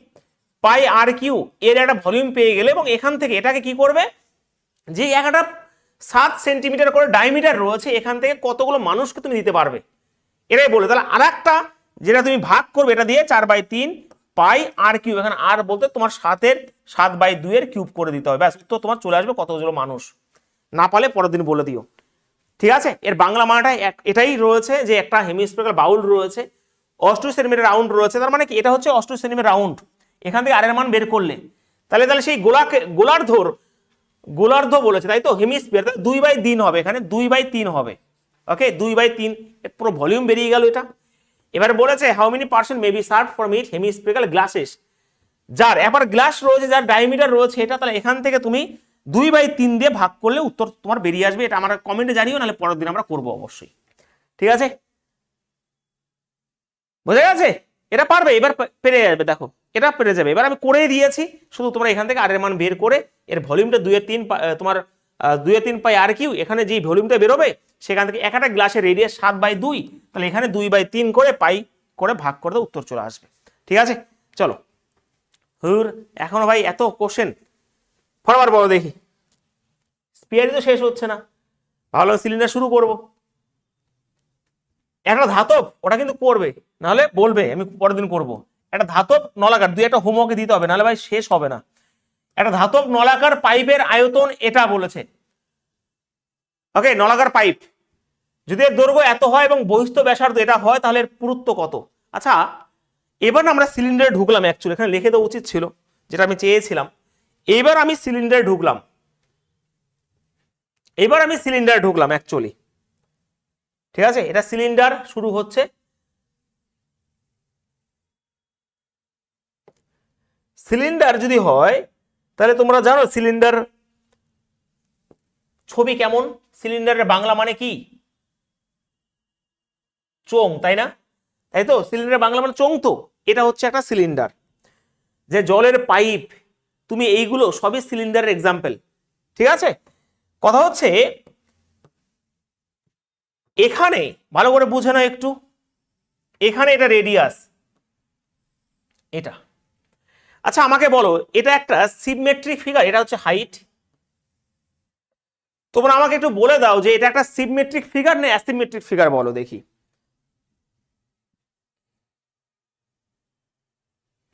[SPEAKER 1] পাই আর কিউ এর একটা ভলিউম পেয়ে গেলে, এবং এখান থেকে এটাকে কি করবে, যে একটা 7 সেন্টিমিটার করে ডায়ামিটার রয়েছে, এখান থেকে কতগুলো মানুষকে তুমি দিতে পারবে এটাই বলে। তাহলে আর একটা যেটা তুমি ভাগ করবে এটা দিয়ে 4/3 পাই আর কিউব, এখানে আর বলতে তোমার 7/2 এর কিউব করে দিতে হবে, ব্যাস তো তোমার চলে আসবে কতগুলো মানুষ। না পারলে পরের দিন বলে দিও, ঠিক আছে? এর বাংলা মানেটা এটাই রয়েছে যে একটা হেমিস্ফেরিক্যাল বাউল রয়েছে, 88 সেন্টিমিটার রাউন্ড রয়েছে, তার মানে কি এটা হচ্ছে 88 সেন্টিমিটার রাউন্ড। এখান থেকে আর এর মান বের করলে তাহলে সেই গোলার্ধ বলেছে, তাই তো? হেমিস্ফিয়ার 2/3 হবে, এখানে 2/3 হবে, ওকে? 2/3 পুরো ভলিউম বেরিয়ে গেল এটা। এবার বলেছে how many percent may be served from it hemispherical glasses, যার এবার গ্লাস রয়েছে, যার ডায়ামিটার রয়েছে এটা, তাহলে এখান থেকে তুমি 2/3 দিয়ে ভাগ করলে উত্তর তোমার বেরিয়ে আসবে। এটা আমার কমেন্টে জানিও, নাহলে পরের দিন আমরা করবো অবশ্যই, ঠিক আছে? বোঝা গেছে? এটা পারবে, এবার পেরে যাবে, দেখো এটা পেরে যাবে। এবার আমি করে দিয়েছি, শুধু তোমরা এখান থেকে আর এর মান বের করে এর ভলিউমটা 2/3 তোমার 2/3 পাই আর কিউ, এখানে যে ভলিউমটা বেরোবে সেখান থেকে একটা গ্লাসের রেডিয়াস 7/2, তাহলে এখানে 2/3 করে পাই করে ভাগ করে উত্তর চলে আসবে, ঠিক আছে? চলো এখনো ভাই এত কোশ্চেন ফরওয়ার্ড বলো দেখি, স্পিয়ারই তো শেষ হচ্ছে না, ভালো সিলিন্ডার শুরু করব। একটা ধাতব, ওটা কিন্তু করবে, নাহলে বলবে আমি পরের দিন করবো। একটা ধাতব নলাকার, দুই একটা হোমওয়ার্কে দিতে হবে, নাহলে ভাই শেষ হবে না। একটা ধাতব নলাকার পাইপের আয়তন এটা বলেছে, ওকে? নলাকার পাইপ যদি এর দৈর্ঘ্য এত হয় এবং বহিস্থ ব্যাসার্ধ এটা হয়, তাহলে এর পুরুত্ব কত? আচ্ছা, এবার আমরা সিলিন্ডারে ঢুকলাম, অ্যাকচুয়ালি এখানে লিখে দেওয়া উচিত ছিল, যেটা আমি চেয়েছিলাম। এবার আমি সিলিন্ডারে ঢুকলাম, অ্যাকচুয়ালি, ঠিক আছে? এটা সিলিন্ডার শুরু হচ্ছে, সিলিন্ডার যদি হয় তাহলে তোমরা জানো সিলিন্ডার ছবি কেমন, সিলিন্ডারের বাংলা মানে কি? চোঙ, তাই না? তাই তো, সিলিন্ডারের বাংলা মানে চোঙ। তো এটা হচ্ছে একটা সিলিন্ডার, যে জলের পাইপ, তুমি এইগুলো সবই সিলিন্ডারের এক্সাম্পল, ঠিক আছে? কথা হচ্ছে এখানে ভালো করে বুঝে নাও একটু, এখানে এটা রেডিয়াস, এটা। আচ্ছা আমাকে বলো, এটা একটা সিমেট্রিক ফিগার, এটা হচ্ছে হাইট। তোমরা আমাকে একটু বলে দাও যে এটা একটা সিমেট্রিক ফিগার না অ্যাসিমেট্রিক ফিগার, বলো দেখি।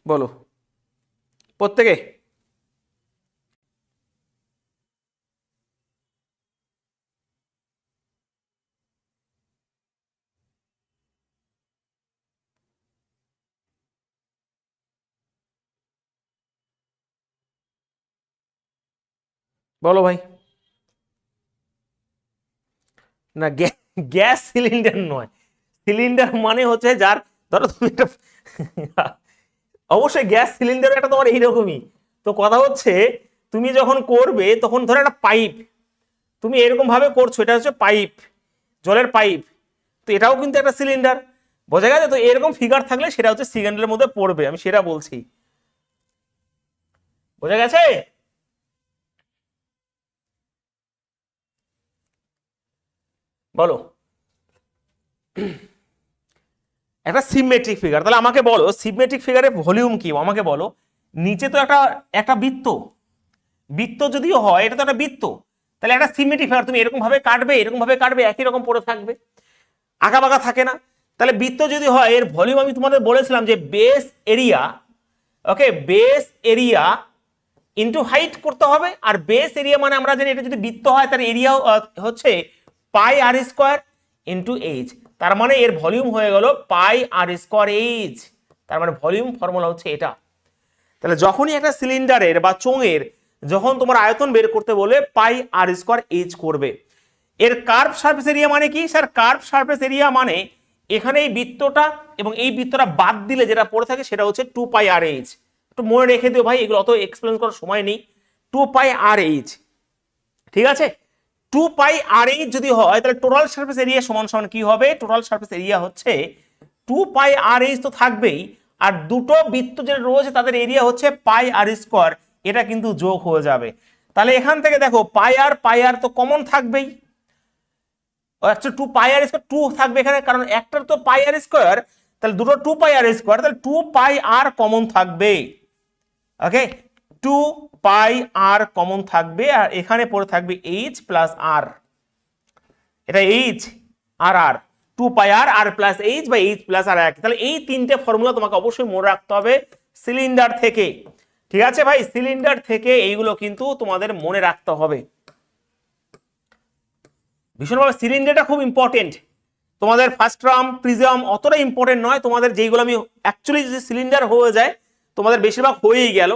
[SPEAKER 1] বলো প্রত্যেকে। বলো ভাই। না, গ্যাস সিলিন্ডার নয়। সিলিন্ডার মানে হচ্ছে যার, ধরো তুমি একটা অবশ্যই গ্যাস সিলিন্ডার একটা তোমার এইরকমই তো। কথা হচ্ছে তুমি যখন করবে তখন ধরো একটা পাইপ তুমি এরকম ভাবে করছো, এটা হচ্ছে পাইপ, জলের পাইপ। তো এটাও কিন্তু একটা সিলিন্ডার, বোঝা গেছে তো? এরকম ফিগার থাকলে সেটা হচ্ছে সিলিন্ডারের মধ্যে পড়বে, আমি সেটা বলছি। বোঝা গেছে? বলো। একটা সিমেট্রিক ফিগার, তাহলে আমাকে বলো সিমেট্রিক ফিগারের ভলিউম কি আমাকে বলো। নিচে তো একটা একটা বৃত্ত, বৃত্ত যদিও হয় এটা তো একটা বৃত্ত, তাহলে একটা সিমেট্রিক ফিগার তুমি এরকম ভাবে কাটবে, এরকম ভাবে কাটবে, একই রকম পড়ে থাকবে, আঁকা বাঁকা থাকে না। তাহলে বৃত্ত যদি হয় এর ভলিউম আমি তোমাদের বলেছিলাম যে বেস এরিয়া, ওকে, বেস এরিয়া ইন্টু হাইট করতে হবে। আর বেস এরিয়া মানে আমরা জানি এটা যদি বৃত্ত হয় তার এরিয়া হচ্ছে পাই আর স্কোয়ার ইন্টু এইচ। তার মানে এর ভলিউম হয়ে গেল পাই আর স্কোয়ার এইচ। তার মানে ভলিউম ফর্মুলা হচ্ছে এটা। তাহলে যখনই একটা সিলিন্ডারের বা চোঙের যখন তোমার আয়তন বের করতে বলে পাই আর স্কোয়ার এইচ করবে। এর কার্ভ সারফেস এরিয়া মানে কি স্যার? কার্ভ সারফেস এরিয়া মানে এখানে এই বৃত্তটা এবং এই বৃত্তটা বাদ দিলে যেটা পড়ে থাকে সেটা হচ্ছে 2 পাই আর এইচ। একটু মনে রেখে দিও ভাই, এগুলো অত এক্সপ্লেন করার সময় নেই। 2 পাই আর এইচ, ঠিক আছে? 2 পাই আর এইচ যদি হয় তাহলে টোটাল সারফেস এরিয়া সমান সমান কি হবে? টোটাল সারফেস এরিয়া হচ্ছে 2 পাই আর এইচ তো থাকবেই, আর দুটো বৃত্ত যেটা রয়েছে তাদের এরিয়া হচ্ছে পাই আর স্কোয়ার, এটা কিন্তু যোগ হয়ে যাবে। তাহলে এখান থেকে দেখো পাই আর তো কমন থাকবেই, অ্যাকচুয়ালি 2 পাই আর স্কোয়ার 2 থাকবে এখানে, কারণ একটার তো পাই আর স্কোয়ার, তাহলে দুটো 2 পাই আর স্কোয়ার, তাহলে 2 পাই আর কমন থাকবে। ওকে, 2 পাই আর কমন থাকবে, আর এখানে পড়ে থাকবে এইচ প্লাস আর, এটা এইচ আর আর, 2 পাই আর আর প্লাস এইচ বা এইচ প্লাস আর এক। তাহলে এই তিনটে ফর্মুলা তোমাকে অবশ্যই মনে রাখতে হবে সিলিন্ডার থেকে, ঠিক আছে ভাই? সিলিন্ডার থেকে এইগুলো কিন্তু তোমাদের মনে রাখতে হবে ভীষণভাবে। সিলিন্ডারটা খুব ইম্পর্টেন্ট তোমাদের। ফার্স্ট টার্ম প্রিজম অতটা ইম্পর্টেন্ট নয় তোমাদের, যেইগুলো আমি অ্যাকচুয়ালি যদি সিলিন্ডার হয়ে যায় তোমাদের বেশিরভাগ হয়েই গেল।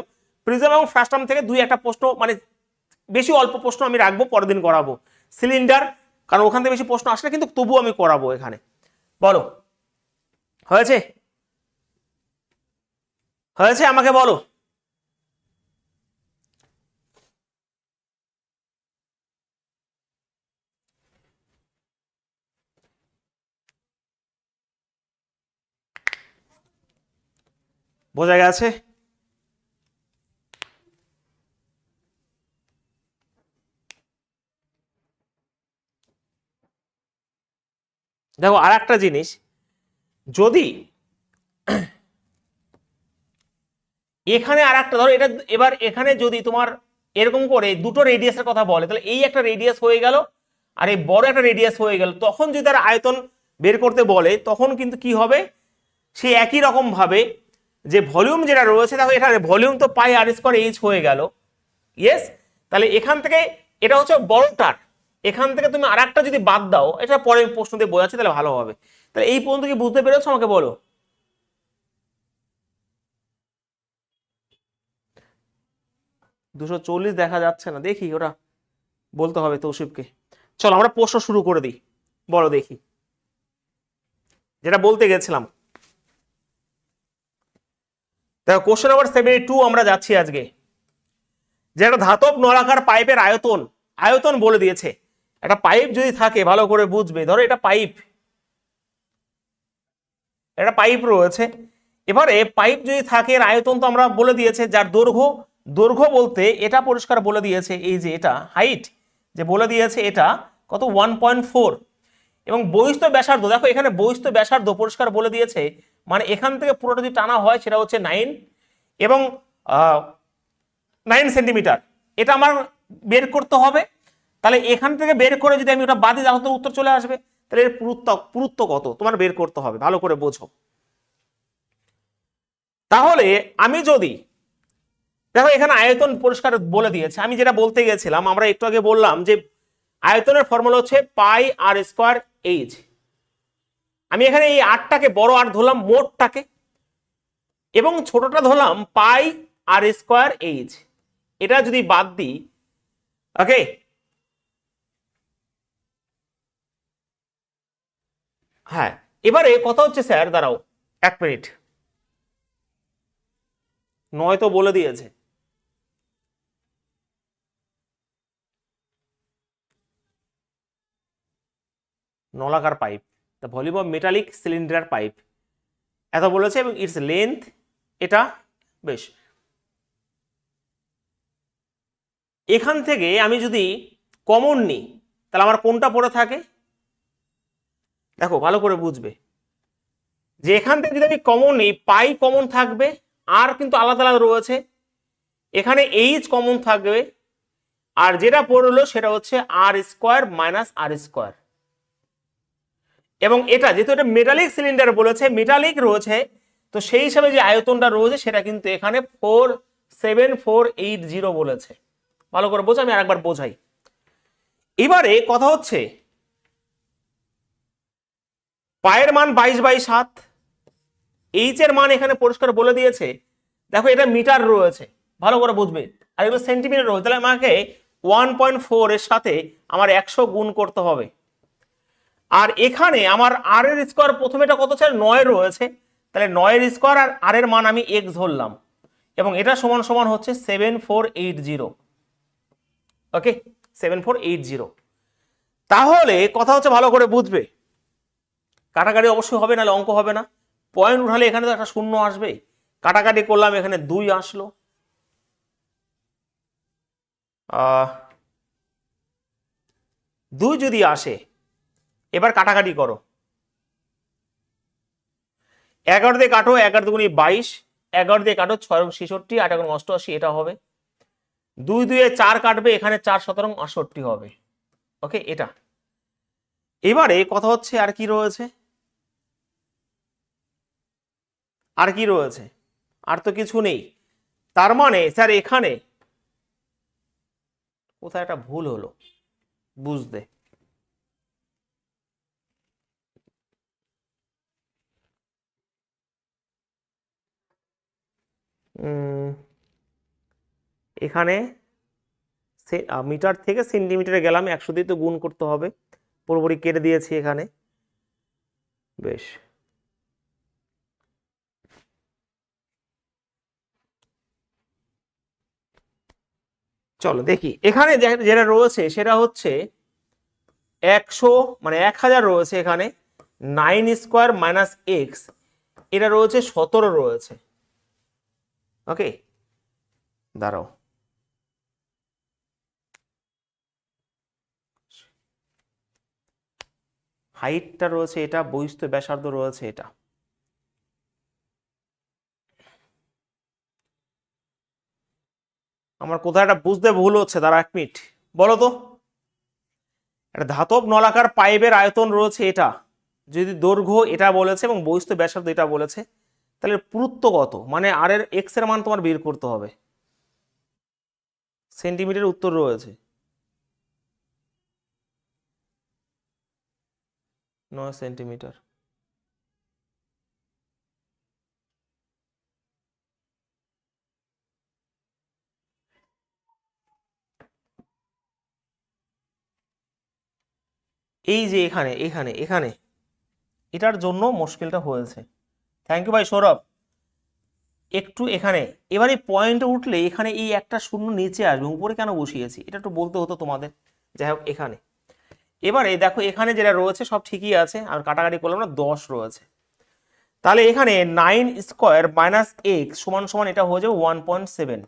[SPEAKER 1] প্রিজম এবং ফার্স্ট টার্ম থেকে দুই একটা প্রশ্ন, মানে বেশি অল্প প্রশ্ন আমি রাখবো, পরের দিন করাবো সিলিন্ডার, কারণ ওখান থেকে বেশি প্রশ্ন আসে না, কিন্তু তবুও আমি করাবো এখানে। বলো হয়েছে? হয়েছে আমাকে বলো। বোঝা গেছে? দেখো আর একটা জিনিস, যদি এখানে আর একটা ধরো এটা, এবার এখানে যদি তোমার এরকম করে দুটো রেডিয়াসের কথা বলে, তাহলে এই একটা রেডিয়াস হয়ে গেল আর এই বড় একটা রেডিয়াস হয়ে গেল, তখন যদি তার আয়তন বের করতে বলে তখন কিন্তু কি হবে? সে একই রকম ভাবে যে ভলিউম যেটা রয়েছে, দেখো এখানে ভলিউম তো পাই আর স্কোয়ার এইচ হয়ে গেল, ইয়েস। তাহলে এখান থেকে এটা হচ্ছে বড়টার, এখান থেকে তুমি আর একটা যদি বাদ দাও, এটা পরে প্রশ্ন দিয়ে বোঝাচ্ছি তাহলে ভালো হবে। তাহলে এই পর্যন্ত কি বুঝতে পেরেছো আমাকে বলো? 240 দেখা যাচ্ছে না, দেখি ওটা বলতে হবে তৌসিফকে। চলো আমরা প্রশ্ন শুরু করে দিই, বলো দেখি যেটা বলতে গেছিলাম। দেখো কোশ্চেন নাম্বার 72 আমরা যাচ্ছি আজকে। যে একটা ধাতব নলাকার পাইপের আয়তন, আয়তন বলে দিয়েছে। একটা পাইপ যদি থাকে ভালো করে বুঝবে, ধরো এটা পাইপ, একটা পাইপ রয়েছে। এবারে পাইপ যদি থাকে এর আয়তন তো আমরা বলে দিয়েছে, যার দৈর্ঘ্য, দৈর্ঘ্য বলতে এটা পরিষ্কার বলে দিয়েছে, এই যে এটা হাইট যে বলে দিয়েছে এটা কত 1.4, এবং বহিস্থ ব্যাসার্ধ দেখো এখানে বহিস্থ ব্যাসার্ধ পরিষ্কার বলে দিয়েছে, মানে এখান থেকে পুরোটা যদি টানা হয় সেটা হচ্ছে 9 এবং 9 সেন্টিমিটার। এটা আমার বের করতে হবে। তাহলে এখান থেকে বের করে যদি আমি ওটা বাদে তাহলে তো উত্তর চলে আসবে। তাহলে এর পুরুত্ব কত তোমার বের করতে হবে, ভালো করে বোঝো। তাহলে আমি যদি দেখো এখানে আয়তন পরিষ্কার বলে দিয়েছে, আমি যেটা বলতে গেছিলাম, আমরা একটু আগে বললাম যে আয়তনের ফর্মুলা হচ্ছে পাই আর স্কোয়ার এইচ। আমি এখানে এই আরটাকে বড় আর ধরলাম মোটটাকে, এবং ছোটটা ধরলাম পাই আর স্কোয়ার এইচ। এটা যদি বাদ দিই, ওকে, হ্যাঁ, এবারে কথা হচ্ছে স্যার দাঁড়াও 1 মিনিট, নয় তো বলে দিয়েছে। নলাকার pipe, the volume of metallic cylinder pipe, এত বলেছে, এবং ইটস লেন্থ, এটা বেশ। এখান থেকে আমি যদি কমন নিই তাহলে আমার কোনটা পড়ে থাকে, দেখো ভালো করে বুঝবে যে এখান থেকে যদি আমি কমন নিই, পাই কমন থাকবে, আর কিন্তু আলাদা আলাদা রয়েছে, এখানে এইচ কমন থাকবে, আর যেটা পড়লো সেটা হচ্ছে আর স্কোয়ার মাইনাস আর স্কোয়ার। এবং এটা যেহেতু এটা মেটালিক সিলিন্ডার বলেছে, মেটালিক রয়েছে, তো সেই হিসাবে যে আয়তনটা রয়েছে সেটা কিন্তু এখানে 47480 বলেছে। ভালো করে বোঝা, আমি আরেকবার বোঝাই। এবারে কথা হচ্ছে পায়ের মান 22/7, এইচ এর মান এখানে পরিষ্কার বলে দিয়েছে, দেখো এটা মিটার রয়েছে, ভালো করে বুঝবে, আর এগুলো সেন্টিমিটার রয়েছে, তাহলে আমাকে 1.4 এর সাথে আমার 100 গুণ করতে হবে। আর এখানে আমার আর এর স্কোয়ার প্রথমে এটা কত ছিল, 9 রয়েছে, তাহলে 9 এর স্কোয়ার আর আর এর মান আমি x ধরলাম, এবং এটা সমান সমান হচ্ছে 7480। ওকে, 7480। তাহলে কথা হচ্ছে ভালো করে বুঝবে, কাটাকাটি অবশ্যই হবে, নাহলে অঙ্ক হবে না। পয়েন্ট উঠালে এখানে তো একটা শূন্য আসবে, কাটাকাটি করলাম, এখানে 2 আসলো, 2 যদি আসে, এবার কাটাকাটি করো, 11 দিয়ে কাটো, 11 দুগুণে 22, 11 দিয়ে কাটো 6 এবং 66, 8 এবং 88, এটা হবে। 2 2 4 কাটবে, এখানে 4 17 68 হবে। ওকে, এটা। এবারে কথা হচ্ছে আর কি রয়েছে, আর কি রয়েছে, আর তো কিছু নেই। তার মানে স্যার এখানে কোথায় একটা ভুল হলো বুঝতে, এখানে মিটার থেকে সেন্টিমিটারে গেলাম, 100 দিয়ে তো গুণ করতে হবে, পুরোপুরি কেটে দিয়েছি এখানে। বেশ, চলো দেখি এখানে যেটা রয়েছে সেটা হচ্ছে 100, মানে 1000 রয়েছে এখানে, 9 স্কোয়ার মাইনাস এক্স, এটা রয়েছে 17 রয়েছে। ওকে, দাঁড়াও, হাইটটা রয়েছে এটা, বহিস্থ ব্যাসার্ধ রয়েছে এটা, আমার কোথায় একটা বুঝতে ভুল হচ্ছে, দাঁড়া 1 মিনিট, বলো তো। একটা ধাতব নলাকার পাইপের আয়তন রয়েছে এটা, যদি দৈর্ঘ্য এটা বলেছে এবং বহিস্থ ব্যাসার্ধ এটা বলেছে, তাহলে পুরুত্ব কত, মানে আর এর এক্স এর মান তোমার বের করতে হবে। সেন্টিমিটার উত্তর রয়েছে 9 সেন্টিমিটার। এই যে এখানে এখানে এখানে এটার জন্য মুশকিলটা হয়েছে। থ্যাংক ইউ ভাই সৌরভ। একটু এখানে এবারে পয়েন্টে উঠলে এখানে এই একটা শূন্য নিচে আসবে, উপরে কেন বসিয়েছি এটা একটু বলতে হতো তোমাদের। যাই হোক, এখানে এবারে দেখো এখানে যেটা রয়েছে সব ঠিকই আছে, আর কাটাকাটি করলাম না, 10 রয়েছে, তাহলে এখানে 9 স্কোয়ার মাইনাস এক্স সমান সমান এটা হয়ে যাবে 1.7।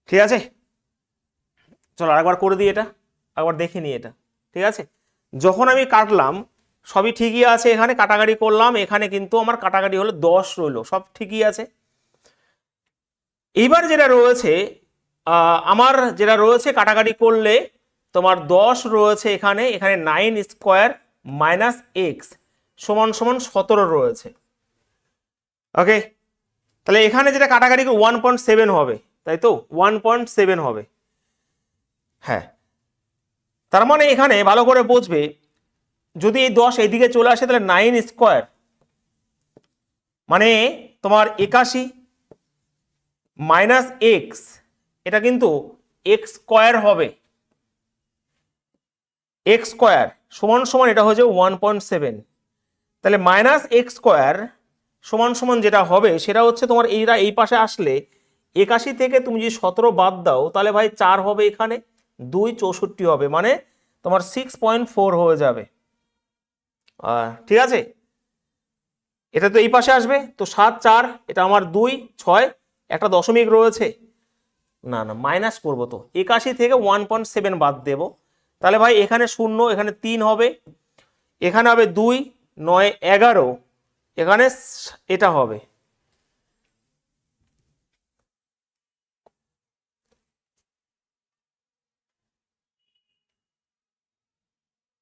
[SPEAKER 1] ঠিক আছে, চলো আরেকবার করে দিই, এটা একবার দেখে নিই এটা। ঠিক আছে, যখন আমি কাটলাম সবই ঠিকই আছে, এখানে কাটাকাটি করলাম, এখানে কিন্তু আমার কাটাকাটি হলো 10 রইলো, সব ঠিকই আছে। এইবার যেটা রয়েছে আমার যেটা রয়েছে কাটাকাটি করলে তোমার 10 রয়েছে এখানে, এখানে 9 স্কোয়ার মাইনাস এক্স সমান সমান 17 রয়েছে। ওকে, তাহলে এখানে যেটা কাটাকাটি 1.7 হবে, তাই তো 1.7 হবে। হ্যাঁ, তার মানে এখানে ভালো করে বুঝবে, যদি এই 10 এইদিকে চলে আসে তাহলে 9 স্কোয়ার মানে তোমার 81 মাইনাস এক্স, এটা কিন্তু এক্স স্কোয়ার হবে। এক্স স্কোয়ার সমান সমান এটা হচ্ছে 1.7, তাহলে মাইনাস এক্স স্কোয়ার সমান সমান যেটা হবে সেটা হচ্ছে তোমার এইটা এই পাশে আসলে 81 থেকে তুমি যদি 17 বাদ দাও তাহলে ভাই 4 হবে, এখানে 2 64 হবে, মানে তোমার 6.4 হয়ে যাবে। ঠিক আছে, এটা তো এই পাশে আসবে, তো 7 4, এটা আমার 2 6, একটা দশমিক রয়েছে, না না মাইনাস করবো, তো 81 থেকে 1.7 বাদ দেব, তাহলে ভাই এখানে 0, এখানে 3 হবে, এখানে হবে 2 9 11, এখানে এটা হবে।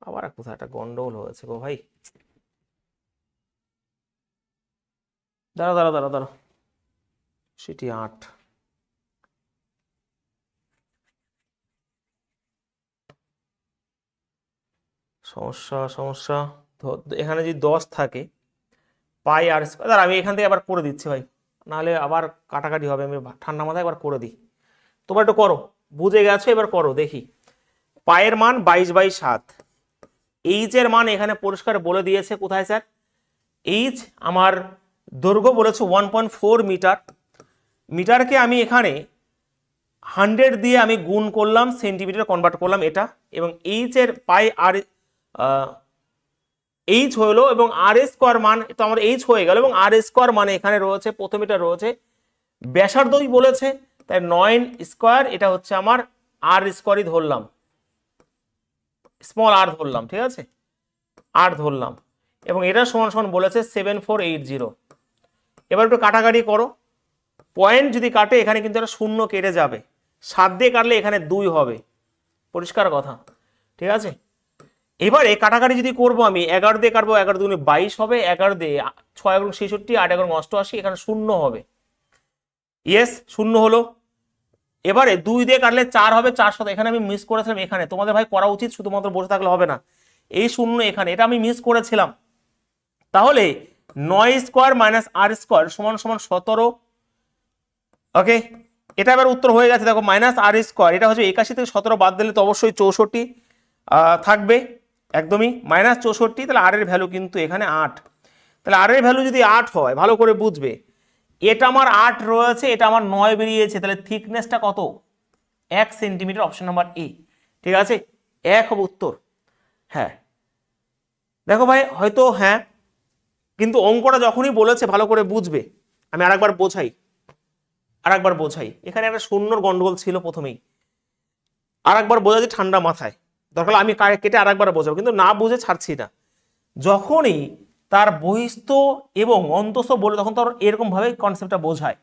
[SPEAKER 1] আবার কোথায় একটা গন্ডগোল হয়েছে গো ভাই, দাঁড়া দাঁড়া দাঁড়া দাঁড়া, সেটি 8, সমস্যা সমস্যা, এখানে যদি 10 থাকে পাই আর স্কোয়ার, আমি এখান থেকে আবার করে দিচ্ছি ভাই, নাহলে আবার কাটাকাটি হবে, আমি ঠান্ডা মাথায় একবার করে দিই, তোমরা একটু করো, বুঝে গেছো, এবার করো দেখি। পায়ের মান 22/7, এইচ এর মান এখানে পরিষ্কার বলে দিয়েছে, কোথায় স্যার, এইচ আমার দৈর্ঘ্য বলেছে 1.4 মিটার, মিটারকে আমি এখানে 100 দিয়ে আমি গুণ করলাম, সেন্টিমিটার কনভার্ট করলাম এটা, এবং এইচ এর পাই আর এইচ হলো, এবং আর স্কোয়ার মান তো আমার এইচ হয়ে গেল, এবং আর স্কোয়ার মানে এখানে রয়েছে প্রথম এটা রয়েছে ব্যাসার্ধই বলেছে, তাই 9 স্কোয়ার, এটা হচ্ছে আমার আর স্কোয়ারই ধরলাম, স্মল আর ধরলাম, ঠিক আছে, আর ধরলাম, এবং এটা সমান সমান বলেছে 7480। এবার একটু কাটাকাটি করো, পয়েন্ট যদি কাটে এখানে কিন্তু একটা শূন্য কেটে যাবে, 7 দিয়ে কাটলে এখানে 2 হবে, পরিষ্কার কথা, ঠিক আছে। এবারে কাটাকাটি যদি করবো আমি 11 দিয়ে কাটবো, 11 দুগুণে 22 হবে, 11 দিয়ে 6 এবং 66, 8 এবং 88, এখানে শূন্য হবে, ইয়েস শূন্য হলো। এবারে 2 দিয়ে কাটলে 4 হবে, 400, এখানে আমি মিস করেছিলাম, এখানে তোমাদের ভাই করা উচিত, শুধুমাত্র বসে থাকলে হবে না, এই শূন্য এখানে, এটা আমি মিস করেছিলাম, তাহলে 9 স্কোয়ার মাইনাস আর স্কোয়ার সমান সমান 17। ওকে, এটা এবার উত্তর হয়ে গেছে, দেখো মাইনাস আর স্কোয়ার, এটা হচ্ছে 81 থেকে 17 বাদ দিলে তো অবশ্যই 64 থাকবে, একদমই মাইনাস 64, তাহলে আর এর ভ্যালু কিন্তু এখানে 8, তাহলে আর এর ভ্যালু যদি 8 হয়, ভালো করে বুঝবে, এটা আমার 8 রয়েছে, এটা আমার 9 বেরিয়েছে, তাহলে থিকনেসটা কত, 1 সেন্টিমিটার, অপশন নাম্বার এ, ঠিক আছে, 1 হবে উত্তর। হ্যাঁ দেখো ভাই হয়তো হ্যাঁ, কিন্তু অঙ্কটা যখনই বলেছে ভালো করে বুঝবে, আমি আরেকবার বোঝাই, এখানে একটা শূন্যর গন্ডগোল ছিল প্রথমেই, আরেকবার বোঝাচ্ছি ঠান্ডা মাথায়, দরকার আমি কেটে আরেকবার বোঝাবো, কিন্তু না বুঝে ছাড়ছি না, যখনই তার বহিস্থ এবং অন্তস্থ বলে তখন তো এরকম ভাবে কনসেপ্টটা বোঝায়,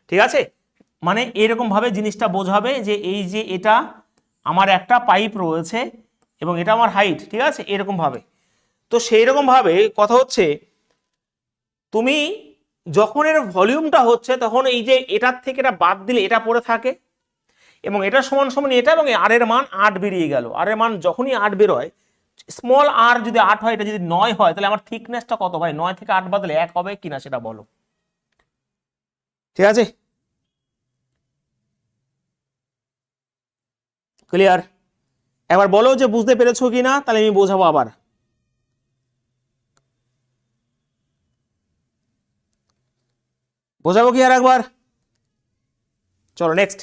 [SPEAKER 1] ঠিক আছে, মানে এরকম ভাবে জিনিসটা বোঝাবে যে এই যে এটা আমার একটা পাইপ রয়েছে এবং এটা আমার হাইট, ঠিক আছে, এরকম ভাবে, তো সেই রকম ভাবে কথা হচ্ছে, তুমি যখন এর ভলিউমটা হচ্ছে তখন এই যে এটার থেকে এটা বাদ দিলে এটা পড়ে থাকে, এবং এটা সমান সমান এটা, এবং আর এর মান 8 বেরিয়ে গেল, আর এর মান যখনই 8 বেরোয়, স্মল আর যদি 8 হয়, এটা যদি 9 হয়, তাহলে আমার থিকনেসটা কত ভাই, 9 থেকে 8 বাদলে 1 হবে কিনা সেটা বলো, ঠিক আছে, ক্লিয়ার, একবার বলো যে বুঝতে পেরেছো কিনা, তাহলে আমি বোঝাবো আবার, বোঝাবো কি আর একবার, চলো নেক্সট।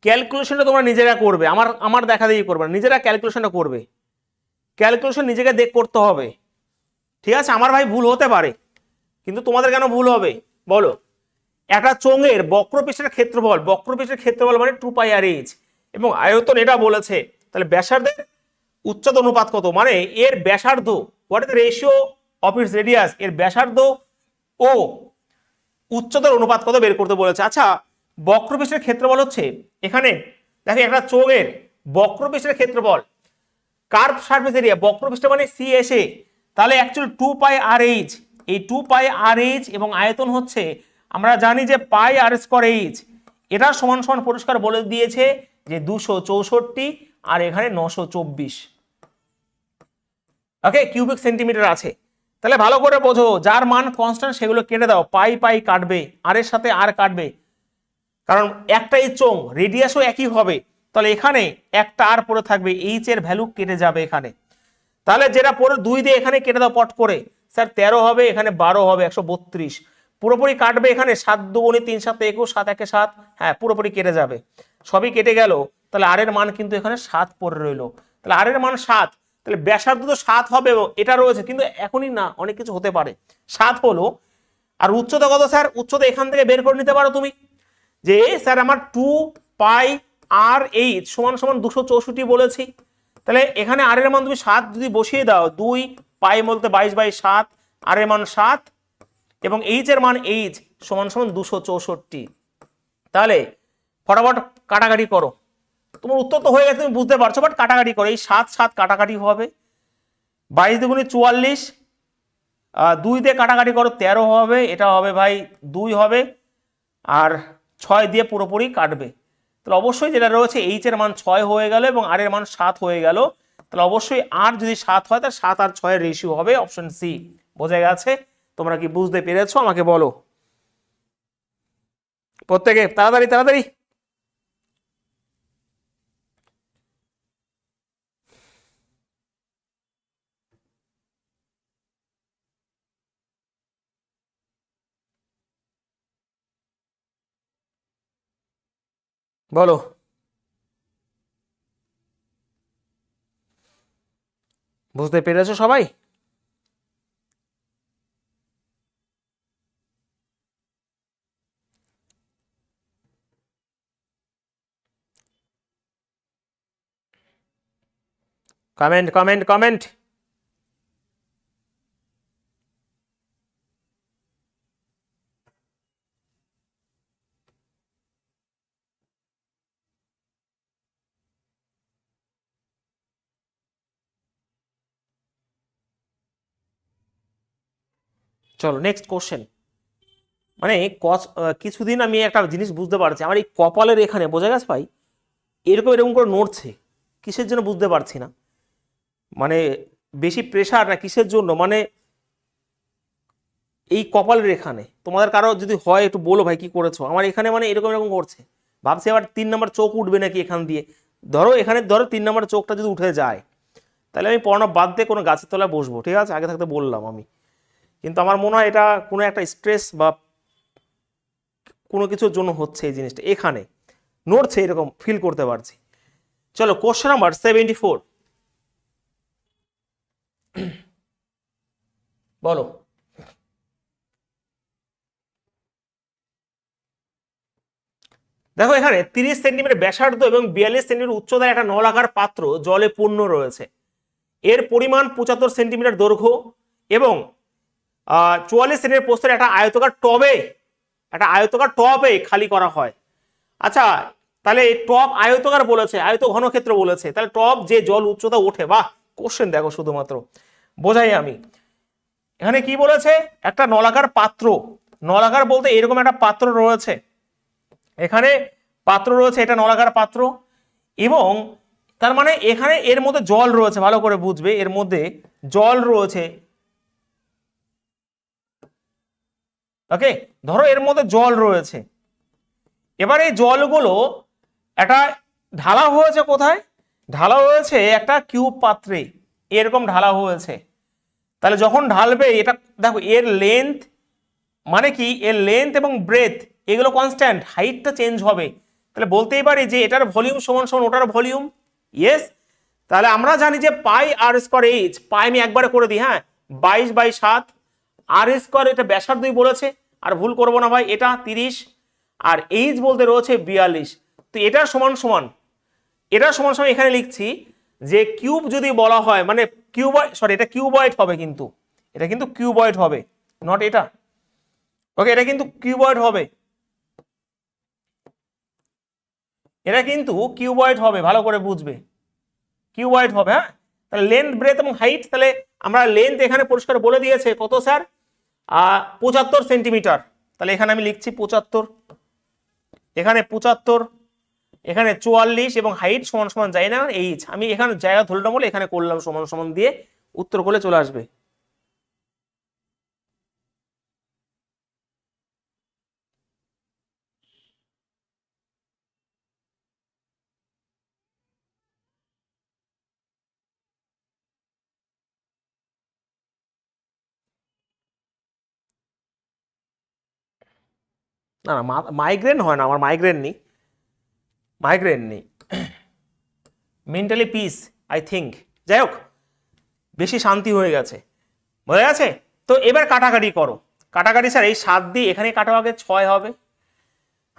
[SPEAKER 1] ক্যালকুলেশনটা তোমরা নিজেরা করবে, আমার দেখা দেখি করবে না, নিজেরা ক্যালকুলেশনটা করবে, ক্যালকুলেশন নিজেকে করতে হবে, ঠিক আছে, আমার ভাই ভুল হতে পারে, কিন্তু তোমাদের কেন ভুল হবে বলো, একটা চোঙের বক্রপৃষ্ঠের ক্ষেত্রফল মানে 2πr/h, এবং আয়তন এটা বলেছে, তাহলে ব্যাসার্ধের উচ্চতা অনুপাত কত, মানে এর ব্যাসার্ধ, what is the ratio of its radius, এর ব্যাসার্ধ ও উচ্চতার অনুপাত কত বের করতে বলেছে। আচ্ছা, বক্রপৃষ্ঠের ক্ষেত্রফল হচ্ছে, এখানে দেখো একটা চোঙের বক্রপৃষ্ঠের ক্ষেত্রফল, কার্ভ সারফেস এরিয়া বক্রপৃষ্ঠ মানে সিএসএ, তাহলে অ্যাকচুয়ালি 2πr/h, এই 2πr/h এবং আয়তন হচ্ছে আমরা জানি যে πr²h, এটা সমান সমান পরিষ্কার বলে দিয়েছে যে 264 আর এখানে 924, ওকে, কিউবিক সেন্টিমিটার আছে। তাহলে ভালো করে বোঝো, যার মান কনস্ট্যান্ট সেগুলো কেটে দাও, পাই পাই কাটবে, আর এর সাথে আর কাটবে, কারণ একটাই চোঙ, রেডিয়াসও একই হবে, তাহলে এখানে একটা আর পড়ে থাকবে, এইচ এর ভ্যালু কেটে যাবে এখানে। তাহলে যেটা পড়ে 2 দিয়ে এখানে কেটে দাও পট করে, স্যার 13 হবে, এখানে 12 হবে, 132 পুরোপুরি কাটবে, এখানে 7 2 3 7 21, 7 1 7, হ্যাঁ পুরোপুরি কেটে যাবে, সবই কেটে গেল। তাহলে আর এর মান কিন্তু এখানে 7 পড়ে রইলো, তাহলে আর এর মান 7, তাহলে ব্যাসার্ধ তো 7 হবে, এটা রয়েছে, কিন্তু এখনই না, অনেক কিছু হতে পারে, 7 হলো। আর উচ্চতা কত স্যার? উচ্চতা এখান থেকে বের করে নিতে পারো তুমি, যে স্যার আমার 2πr/h সমান সমান 264 বলেছি, তাহলে এখানে আর এর মান তুমি 7 যদি বসিয়ে দাও, 2 পাই বলতে 22/7, আর এর মান 7 এবং এইচ এর মান এইচ সমান সমান 264। তাহলে ফটাফট কাটাকাটি করো, তোমার উত্তর তো হয়ে গেছে তুমি বুঝতে পারছো, বাট কাটাকাটি করো, এই 7 7 কাটাকাটি হবে, 22 দুগুণে 44, 2 দিয়ে কাটাকাটি করো 13 হবে, এটা হবে ভাই 2 হবে, আর 6 দিয়ে পুরোপুরি কাটবে, তাহলে অবশ্যই যেটা রয়েছে এইচ এর মান 6 হয়ে গেল এবং আর এর মান 7 হয়ে গেল, তাহলে অবশ্যই আর যদি 7 হয় তাহলে 7 আর 6 এর রেশিও হবে, অপশন সি। বোঝা গেছে? তোমরা কি বুঝতে পেরেছো আমাকে বলো প্রত্যেকে, তাড়াতাড়ি তাড়াতাড়ি। বলো, বুঝতে পেরেছো সবাই? Comment comment comment. চলো নেক্সট কোশ্চেন। মানে কিছুদিন আমি একটা জিনিস বুঝতে পারছি, আমার এই কপালের এখানে, বোঝা গেছে ভাই, এরকম এরকম করে নড়ছে, কিসের জন্য বুঝতে পারছি না, মানে বেশি প্রেশার না কিসের জন্য, মানে এই কপালের এখানে তোমাদের কারো যদি হয় একটু বলো ভাই কি করেছো, আমার এখানে মানে এরকম এরকম করছে, ভাবছি আবার 3 নম্বর চোখ উঠবে নাকি এখান দিয়ে, ধরো এখানে ধরো 3 নম্বর চোখটা যদি উঠে যায়, তাহলে আমি পড়ানো বাদ দিয়ে কোনো গাছের তলায় বসবো, ঠিক আছে, আগে থাকতে বললাম আমি, কিন্তু আমার মনে হয় এটা কোনো একটা স্ট্রেস বা কোনো কিছুর জন্য হচ্ছে, এই জিনিসটা এখানে নড়ছে, এরকম ফিল করতে পারছি। চলো কোশ্চেন নাম্বার 74 বলো। দেখো এখানে 30 সেন্টিমিটার ব্যাসার্ধ এবং 42 সেন্টিমিটার উচ্চতার একটা নলাকার পাত্র জলে পূর্ণ রয়েছে, এর পরিমাণ 75 সেন্টিমিটার দৈর্ঘ্য এবং 44 সেন্টিমিটার প্রস্থের একটা আয়তকার টবে খালি করা হয়। আচ্ছা, তাহলে এই টব আয়তকার বলেছে, আয়ত ঘনক্ষেত্র বলেছে, তাহলে টব যে জল উচ্চতা ওঠে, বাহ কোশ্চেন দেখো শুধুমাত্র বোঝাই আমি, এখানে কি বলেছে, একটা নলাকার পাত্র, নলাকার বলতে এরকম একটা পাত্র রয়েছে, এখানে পাত্র রয়েছে, এটা নলাকার পাত্র, এবং তার মানে এখানে এর মধ্যে জল রয়েছে, ভালো করে বুঝবে, এর মধ্যে জল রয়েছে, ওকে, ধরো এর মধ্যে জল রয়েছে, এবার এই জলগুলো একটা ঢালা হয়েছে, কোথায় ঢালা হয়েছে, একটা কিউব পাত্রে এরকম ঢালা হয়েছে, তাহলে যখন ঢালবে এটা দেখো এর লেন্থ, মানে কি এর লেন্থ এবং ব্রেথ এগুলো কনস্ট্যান্ট, হাইটটা চেঞ্জ হবে, তাহলে বলতেই পারি যে এটার ভলিউম সমান সমান ওটার ভলিউম, ইয়েস, তাহলে আমরা জানি যে πr²h, পাই আমি একবারে করে দিই, হ্যাঁ 22/7, r², এটা ব্যাসার্ধই বলেছে, আর ভুল করবো না ভাই, এটা 30, আর এইচ বলতে রয়েছে 42, তো এটা সমান সমান এখানে লিখছি যে কিউব যদি বলা হয়, মানে এটা কিউবয়েড হবে, কিন্তু এটা কিন্তু কিউবয়েড হবে, নট এটা, ওকে, এটা কিন্তু কিউবয়েড হবে, এটা কিন্তু কিউবয়েড হবে, ভালো করে বুঝবে, কিউবয়েড হবে, হ্যাঁ, তাহলে লেন্থ ব্রেথ এবং হাইট, তাহলে আমরা লেন্থ এখানে পরিষ্কার বলে দিয়েছে কত স্যার, 75 সেন্টিমিটার। তাহলে এখানে আমি লিখছি 75, এখানে 75, এখানে 44 এবং হাইট সমান সমান যাই না এইচ, আমি এখানে জায়গা ধরলাম বলে এখানে করলাম সমান সমান দিয়ে, উত্তর করলে চলে আসবে। না না, মাইগ্রেন হয় না, আমার মাইগ্রেন নেই, মাইগ্রেন নেই, মেন্টালি পিস আই থিঙ্ক। যাই হোক, বেশি শান্তি হয়ে গেছে, বোঝা গেছে। তো এবার কাটাকাটি করো, কাটাকাটি স্যার এই 7 দিয়ে এখানে কাটা আগে 6 হবে।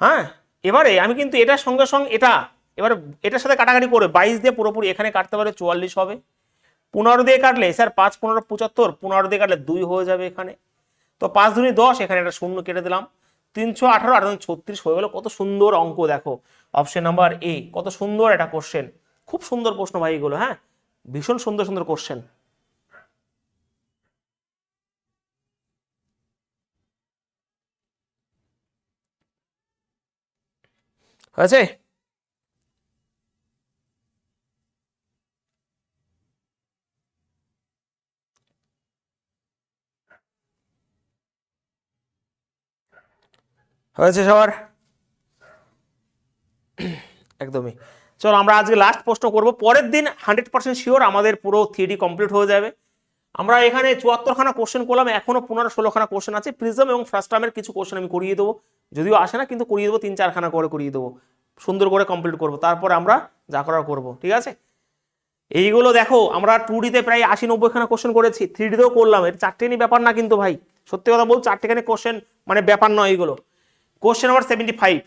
[SPEAKER 1] হ্যাঁ, এবারে আমি কিন্তু এটার সঙ্গে সঙ্গে এটা, এবার এটার সাথে কাটাকাটি করে 22 দিয়ে পুরোপুরি এখানে কাটতে পারে 44 হবে। 15 দিয়ে কাটলে স্যার 5 15 75, 15 দিয়ে কাটলে 2 হয়ে যাবে এখানে। তো 5 দুনি 10, এখানে একটা শূন্য কেটে দিলাম, 318 আর 36 হয়ে গেল। কত সুন্দর অঙ্ক দেখো, অপশন নাম্বার এ, কত সুন্দর একটা কোশ্চেন, খুব সুন্দর প্রশ্ন ভাই এগুলো, হ্যাঁ ভীষণ সুন্দর সুন্দর কোশ্চেন। হয়েছে? হয়েছে সবার? একদমই। চলো আমরা আজকে লাস্ট প্রশ্ন করব, পরের দিন 100% শিওর আমাদের পুরো থিওরি কমপ্লিট হয়ে যাবে। আমরা এখানে 74খানা কোশ্চেন করলাম, এখনো 15-16খানা কোশ্চেন আছে। প্রিজম এবং ফার্স্ট টার্মের কিছু কোশ্চেন আমি করিয়ে দেবো, যদিও আসে না কিন্তু করিয়ে দেবো, 3-4খানা করে করিয়ে দেবো, সুন্দর করে কমপ্লিট করবো, তারপরে আমরা যা করার করবো, ঠিক আছে। এইগুলো দেখো আমরা 2D-তে প্রায় 80-90খানা কোশ্চেন করেছি, 3D-তেও করলাম, এর 4টেখানি ব্যাপার না কিন্তু ভাই, সত্যি কথা বল, 4টেখানি কোশ্চেন মানে ব্যাপার নয় এগুলো। কোশ্চেন নাম্বার 75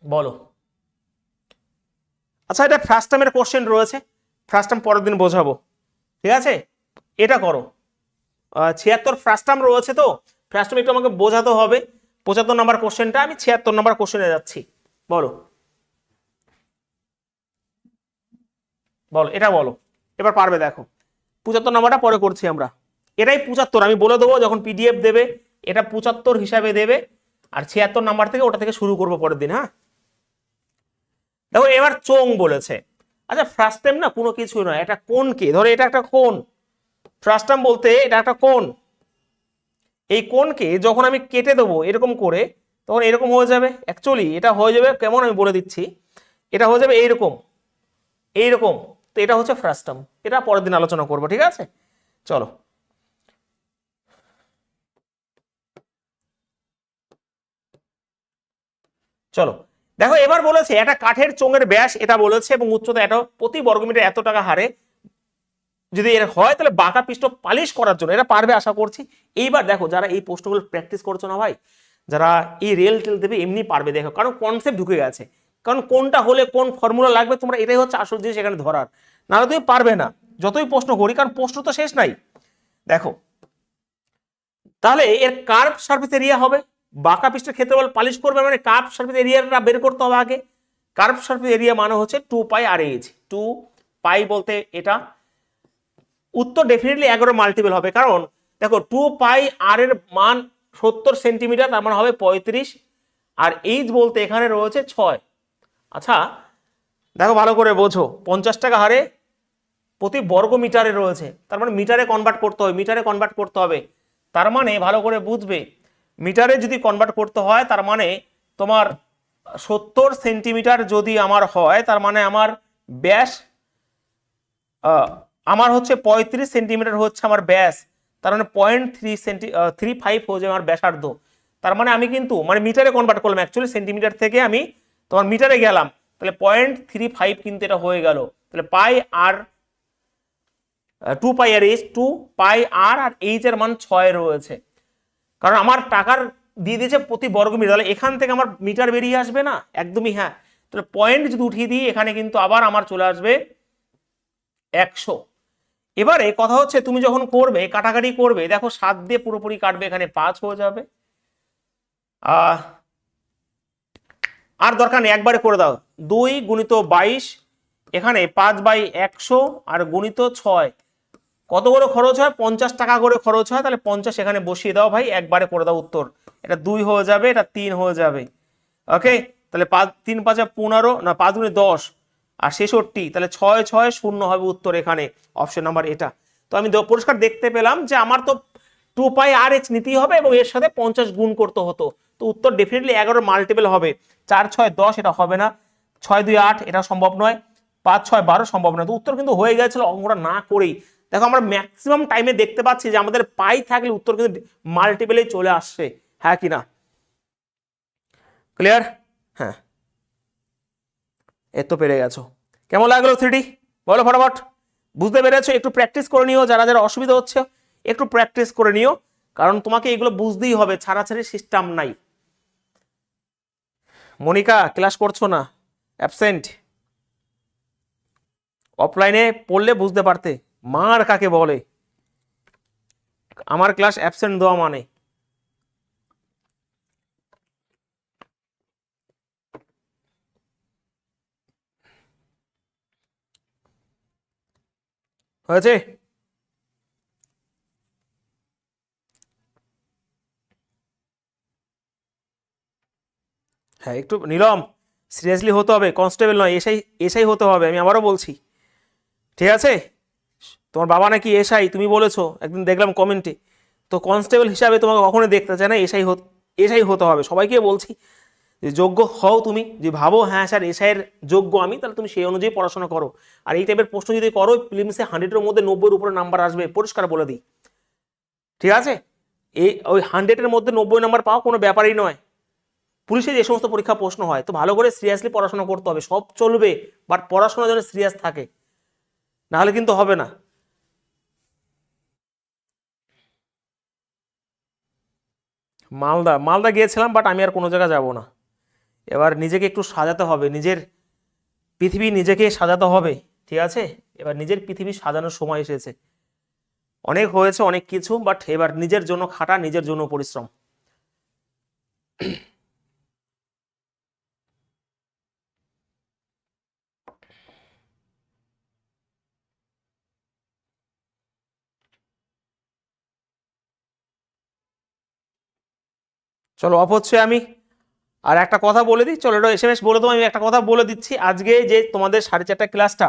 [SPEAKER 1] বলো। আচ্ছা, এটা ফার্স্ট টার্মের কোশ্চেন রয়েছে, ফার্স্ট টার্ম পরের দিন বোঝাবো, ঠিক আছে। এটা করো, 76 ফার্স্ট টার্ম রয়েছে, তো ফার্স্ট টার্ম একটু আমাকে বোঝাতে হবে। 75 নম্বর কোশ্চেনটা, আমি 76 নম্বর কোশ্চেনে যাচ্ছি, বলো বলো, এটা বলো, এবার পারবে দেখো। 75 নম্বরটা পরে করছি আমরা, এটাই 75, আমি বলে দেবো যখন পিডিএফ দেবে এটা 75 হিসাবে দেবে, আর 76 নাম্বার থেকে ওটা থেকে শুরু করবো পরের দিন। হ্যাঁ দেখো, এবার চোং বলেছে। আচ্ছা ফার্স্ট টাইম না কোনো কিছু নয়, এটা কোণকে ধরে, এটা একটা কোণ, ফার্স্ট টাইম বলতে এটা একটা কোণ, এই কোণকে যখন আমি কেটে দেবো এরকম করে, তখন এরকম হয়ে যাবে। অ্যাকচুয়ালি এটা হয়ে যাবে কেমন আমি বলে দিচ্ছি, এটা হয়ে যাবে এইরকম এইরকম। তো এটা হচ্ছে ফার্স্ট টার্ম, এটা পরের দিন আলোচনা করবো, ঠিক আছে। চলো চলো দেখো, এবার বলেছে একটা কাঠের চোঙের ব্যাস এটা বলেছে এবং উচ্চতা এটা, প্রতি বর্গমিটার এত টাকা হারে যদি এর হয় তাহলে বাঁকা পৃষ্ঠ পালিশ করার জন্য, এটা পারবে আশা করছি। এইবার দেখো যারা এই প্রশ্নগুলো প্র্যাকটিস করছো না ভাই, যারা এই রেল টেল দেবে এমনি পারবে, দেখো কারণ কনসেপ্ট ঢুকে গেছে, কারণ কোনটা হলে কোন ফর্মুলা লাগবে তোমরা, এটাই হচ্ছে আসল জিনিস এখানে ধরার, নাহলে তুমি পারবে না যতই প্রশ্ন করি, কারণ প্রশ্ন তো শেষ নাই। দেখো তাহলে এর কার্ভ সারফেস এরিয়া হবে, বাঁকা পৃষ্ঠের ক্ষেত্রফল পালিশ করবে মানে কার্ভ সারফেস এরিয়াটা বের করতে হবে আগে। কার্ভ সারফেস এরিয়া মানে হচ্ছে 2 পাই আর এইচ, 2 পাই বলতে এটা, উত্তর ডেফিনেটলি 11 মাল্টিপল হবে, কারণ দেখো 2 পাই আর এর মান 70 সেন্টিমিটার, তার মানে হবে 35, আর এইচ বলতে এখানে রয়েছে 6। আচ্ছা দেখো ভালো করে বোঝো, 50 টাকা হারে প্রতি বর্গ মিটারে রয়েছে, তার মানে মিটারে কনভার্ট করতে হবে, মিটারে কনভার্ট করতে হবে, তার মানে ভালো করে বুঝবে, মিটারে যদি কনভার্ট করতে হয় তার মানে তোমার 70 সেন্টিমিটার যদি আমার হয়, তার মানে আমার ব্যাস আমার হচ্ছে 35 সেন্টিমিটার হচ্ছে আমার ব্যাস, তার মানে 0.35 হয়ে যাবে আমার ব্যাসার্ধ। তার মানে আমি কিন্তু মানে মিটারে কনভার্ট করলাম, অ্যাকচুয়ালি সেন্টিমিটার থেকে আমি তোমার মিটারে গেলাম, তাহলে 0.35 কিন্তু এটা হয়ে গেল। তাহলে পাই আর 2 পাই আর এইচ, 2 পাই আর এইচ এর মান 6 রয়েছে, কারণ আমার টাকার দিয়ে দিয়েছে প্রতি বর্গ মিটার, তাহলে এখান থেকে আমার মিটার বেরিয়ে আসবে না, একদমই হ্যাঁ। তাহলে পয়েন্ট যদি উঠিয়ে দিই এখানে কিন্তু আবার আমার চলে আসবে 100। এবারে কথা হচ্ছে তুমি যখন করবে কাটাকাটি করবে, দেখো 7 দিয়ে পুরোপুরি কাটবে, এখানে 5 হয়ে যাবে, আর দরকার নেই একবারে করে দাও, 2 গুণিত 22 এখানে 5/100 আর গুণিত 6 কত করে খরচ হয়? 50 টাকা করে খরচ হয়। তাহলে 50 এখানে বসিয়ে দাও ভাই, একবারে করে দাও উত্তর। এটা 2 হয়ে যাবে, এটা 3 হয়ে যাবে। ওকে, তাহলে 3 5 15 না 5 গুণে 10 আর 66, তাহলে 6 6 0 হবে উত্তর এখানে, অপশন নাম্বার এটা। তো আমি পরিষ্কার দেখতে পেলাম যে আমার তো 2πRh নিতেই হবে এবং এর সাথে 50 গুণ করতে হতো। তো উত্তর ডেফিনেটলি 11 মাল্টিপল হবে। 4 6 10 এটা হবে না, 6 2 8 এটা সম্ভব নয়, 5 6 12 সম্ভব না। তো উত্তর কিন্তু হয়ে গেছিল অঙ্কটা না করেই। দেখো আমরা ম্যাক্সিমাম টাইমে দেখতে পাচ্ছি যে আমাদের পাই থাকলে উত্তর কিন্তু মাল্টিপলেই চলে আসছে, হ্যাঁ কি না? ক্লিয়ার? হ্যাঁ, এত পেরে গেছো। কেমন লাগলো 3D বলো ফটাফট। বুঝতে পেরেছো? একটু প্র্যাকটিস করে নিও, যারা যারা অসুবিধা হচ্ছে একটু প্র্যাকটিস করে নিও, কারণ তোমাকে এগুলো বুঝতেই হবে, ছাড়াছাড়ি সিস্টেম নাই। মনিকা ক্লাস করছো না, অ্যাবসেন্ট। অফলাইনে পড়লে বুঝতে পারতে মার কাকে বলে। আমার ক্লাস অ্যাবসেন্ট দেওয়া মানে। হয়েছে? হ্যাঁ একটু নিলম সিরিয়াসলি হতে হবে, কনস্টেবল নয়, এসআই এসআই হতে হবে, আমি আবারও বলছি, ঠিক আছে? তোমার বাবা নাকি এসআই তুমি বলেছো একদিন দেখলাম কমেন্টে, তো কনস্টেবল হিসাবে তোমাকে কখনো দেখতে চায় না, এসআই হতে হবে। সবাইকে বলছি যে যোগ্য হও তুমি, যে ভাবো হ্যাঁ স্যার এসআইয়ের যোগ্য আমি, তাহলে তুমি সেই অনুযায়ী পড়াশোনা করো। আর এই টাইপের প্রশ্ন যদি করো প্রিলিমসে 100-এর মধ্যে 90-এর উপরে নাম্বার আসবে, পরিষ্কার বলে দিই, ঠিক আছে? এই ওই 100-এর মধ্যে 90 নাম্বার পাওয়া কোনো ব্যাপারই নয়। পুলিশে যে সমস্ত পরীক্ষা প্রশ্ন হয়, তো ভালো করে সিরিয়াসলি পড়াশোনা করতে হবে, সব চলবে বাট পড়াশোনা যেন সিরিয়াস থাকে, নাহলে কিন্তু হবে না। মালদা মালদা গিয়েছিলাম, বাট আমি আর কোনো জায়গায় যাব না। এবার নিজেকে একটু সাজাতে হবে, নিজের পৃথিবী নিজেকে সাজাতে হবে, ঠিক আছে? এবার নিজের পৃথিবী সাজানোর সময় এসেছে। অনেক হয়েছে অনেক কিছু, বাট এবার নিজের জন্য খাটা, নিজের জন্য পরিশ্রম। চলো অফ হচ্ছে আমি। আর একটা কথা বলে দিই, চলো এটা এসএমএস বলে দেবো, আমি একটা কথা বলে দিচ্ছি, আজকে যে তোমাদের 4:30 ক্লাসটা,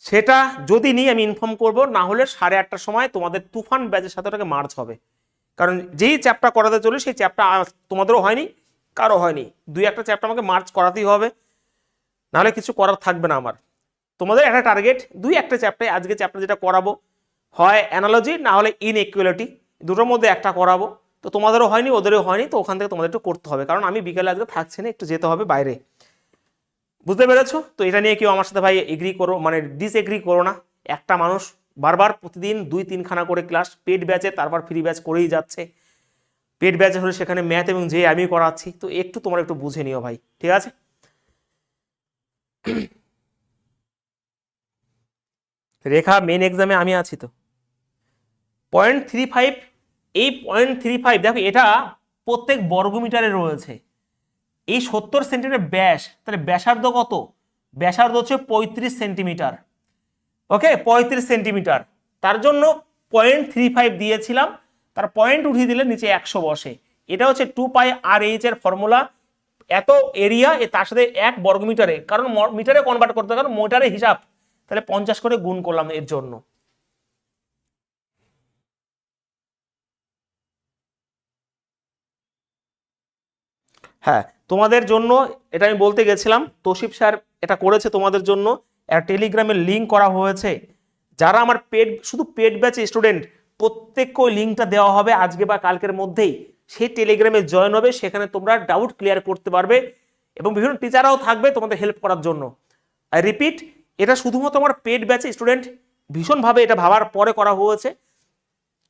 [SPEAKER 1] সেটা যদি নিই আমি ইনফর্ম করব, না হলে 8:30টার সময় তোমাদের তুফান ব্যাচের সাথে ওটাকে মার্চ হবে। কারণ যেই চ্যাপ্টার করাতে চলি সেই চ্যাপ্টার তোমাদেরও হয়নি, কারো হয়নি, 2-1টা চ্যাপ্টার আমাকে মার্চ করাতেই হবে, নাহলে কিছু করার থাকবে না আমার। তোমাদের একটা টার্গেট 2-1টা চ্যাপ্টার, আজকে চ্যাপ্টার যেটা করাবো হয় অ্যানালজি না হলে ইনইকুয়ালিটি, দুটোর মধ্যে একটা করাবো। তো তোমাদেরও হয়নি ওদেরও হয়নি, তো ওখান থেকে তোমাদের একটু করতে হবে, কারণ আমি বিকেলে আজকে থাকছি না, একটু যেতে হবে বাইরে। বুঝতে পেরেছো? তো এটা নিয়ে কেউ আমার সাথে ভাই এগ্রি করো, মানে ডিসএগ্রি করো না। একটা মানুষ বারবার প্রতিদিন 2-3 খানা করে ক্লাস পেড ব্যাচে, তারপর ফ্রি ব্যাচ করেই যাচ্ছে। পেড ব্যাচে হলে সেখানে ম্যাথ এবং যে আমি করাচ্ছি, তো একটু তোমরা একটু বুঝে নিও ভাই, ঠিক আছে? রেখা মেন এক্সামে আমি আছি তো। 0.35, এই 0.35 দেখো এটা প্রত্যেক বর্গমিটারে রয়েছে। এই 70 সেন্টিমিটার ব্যাস, তাহলে ব্যাসার্ধ কত? ব্যাসার্ধ হচ্ছে 35 সেন্টিমিটার। ওকে, 35 সেন্টিমিটার, তার জন্য 0.35 দিয়েছিলাম, তার পয়েন্ট উঠিয়ে দিলে নিচে 100 বসে। এটা হচ্ছে 2πRh এর ফর্মুলা। এত এরিয়া তার সাথে 1 বর্গমিটারে, কারণ মিটারে কনভার্ট করতে হবে, কারণ মিটারে হিসাব, তাহলে 50 করে গুণ করলাম এর জন্য। হ্যাঁ তোমাদের জন্য এটা আমি বলতে গেছিলাম, তৌসিফ স্যার এটা করেছে তোমাদের জন্য, একটা টেলিগ্রামের লিঙ্ক করা হয়েছে। যারা আমার পেড, শুধু পেড ব্যাচ স্টুডেন্ট, প্রত্যেককে ওই লিঙ্কটা দেওয়া হবে আজকে বা কালকের মধ্যেই, সেই টেলিগ্রামে জয়েন হবে, সেখানে তোমরা ডাউট ক্লিয়ার করতে পারবে এবং বিভিন্ন টিচাররাও থাকবে তোমাদের হেল্প করার জন্য। আই রিপিট, এটা শুধুমাত্র আমার পেড ব্যাচ স্টুডেন্ট, ভীষণভাবে এটা ভাবার পরে করা হয়েছে।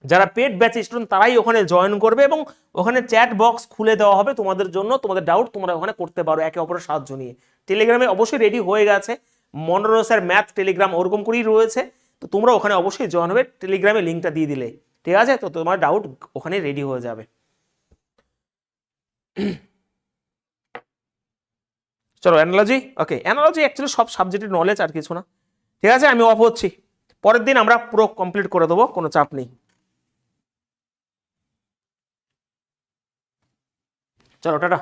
[SPEAKER 1] যারা পেড ব্যাচ স্টুডেন্ট তারাই ওখানে জয়েন করবে এবং ওখানে চ্যাট বক্স খুলে দেওয়া হবে তোমাদের জন্য, তোমাদের ডাউট তোমরা ওখানে করতে পারো একে অপরের সাহায্য নিয়ে। টেলিগ্রামে অবশ্যই রেডি হয়ে গেছে, মনোরঞ্জন স্যার ম্যাথ টেলিগ্রাম ওরকম করেই রয়েছে, তো তোমরা ওখানে অবশ্যই জয়েন হবে, টেলিগ্রামে লিঙ্কটা দিয়ে দিলে, ঠিক আছে? তো তোমার ডাউট ওখানে রেডি হয়ে যাবে। চলো অ্যানালজি, ওকে অ্যানালজি অ্যাকচুয়ালি সব সাবজেক্টের নলেজ, আর কিছু না। ঠিক আছে, আমি অফ হচ্ছি, পরের দিন আমরা পুরো কমপ্লিট করে দেবো, কোনো চাপ নেই। চলো টাটা।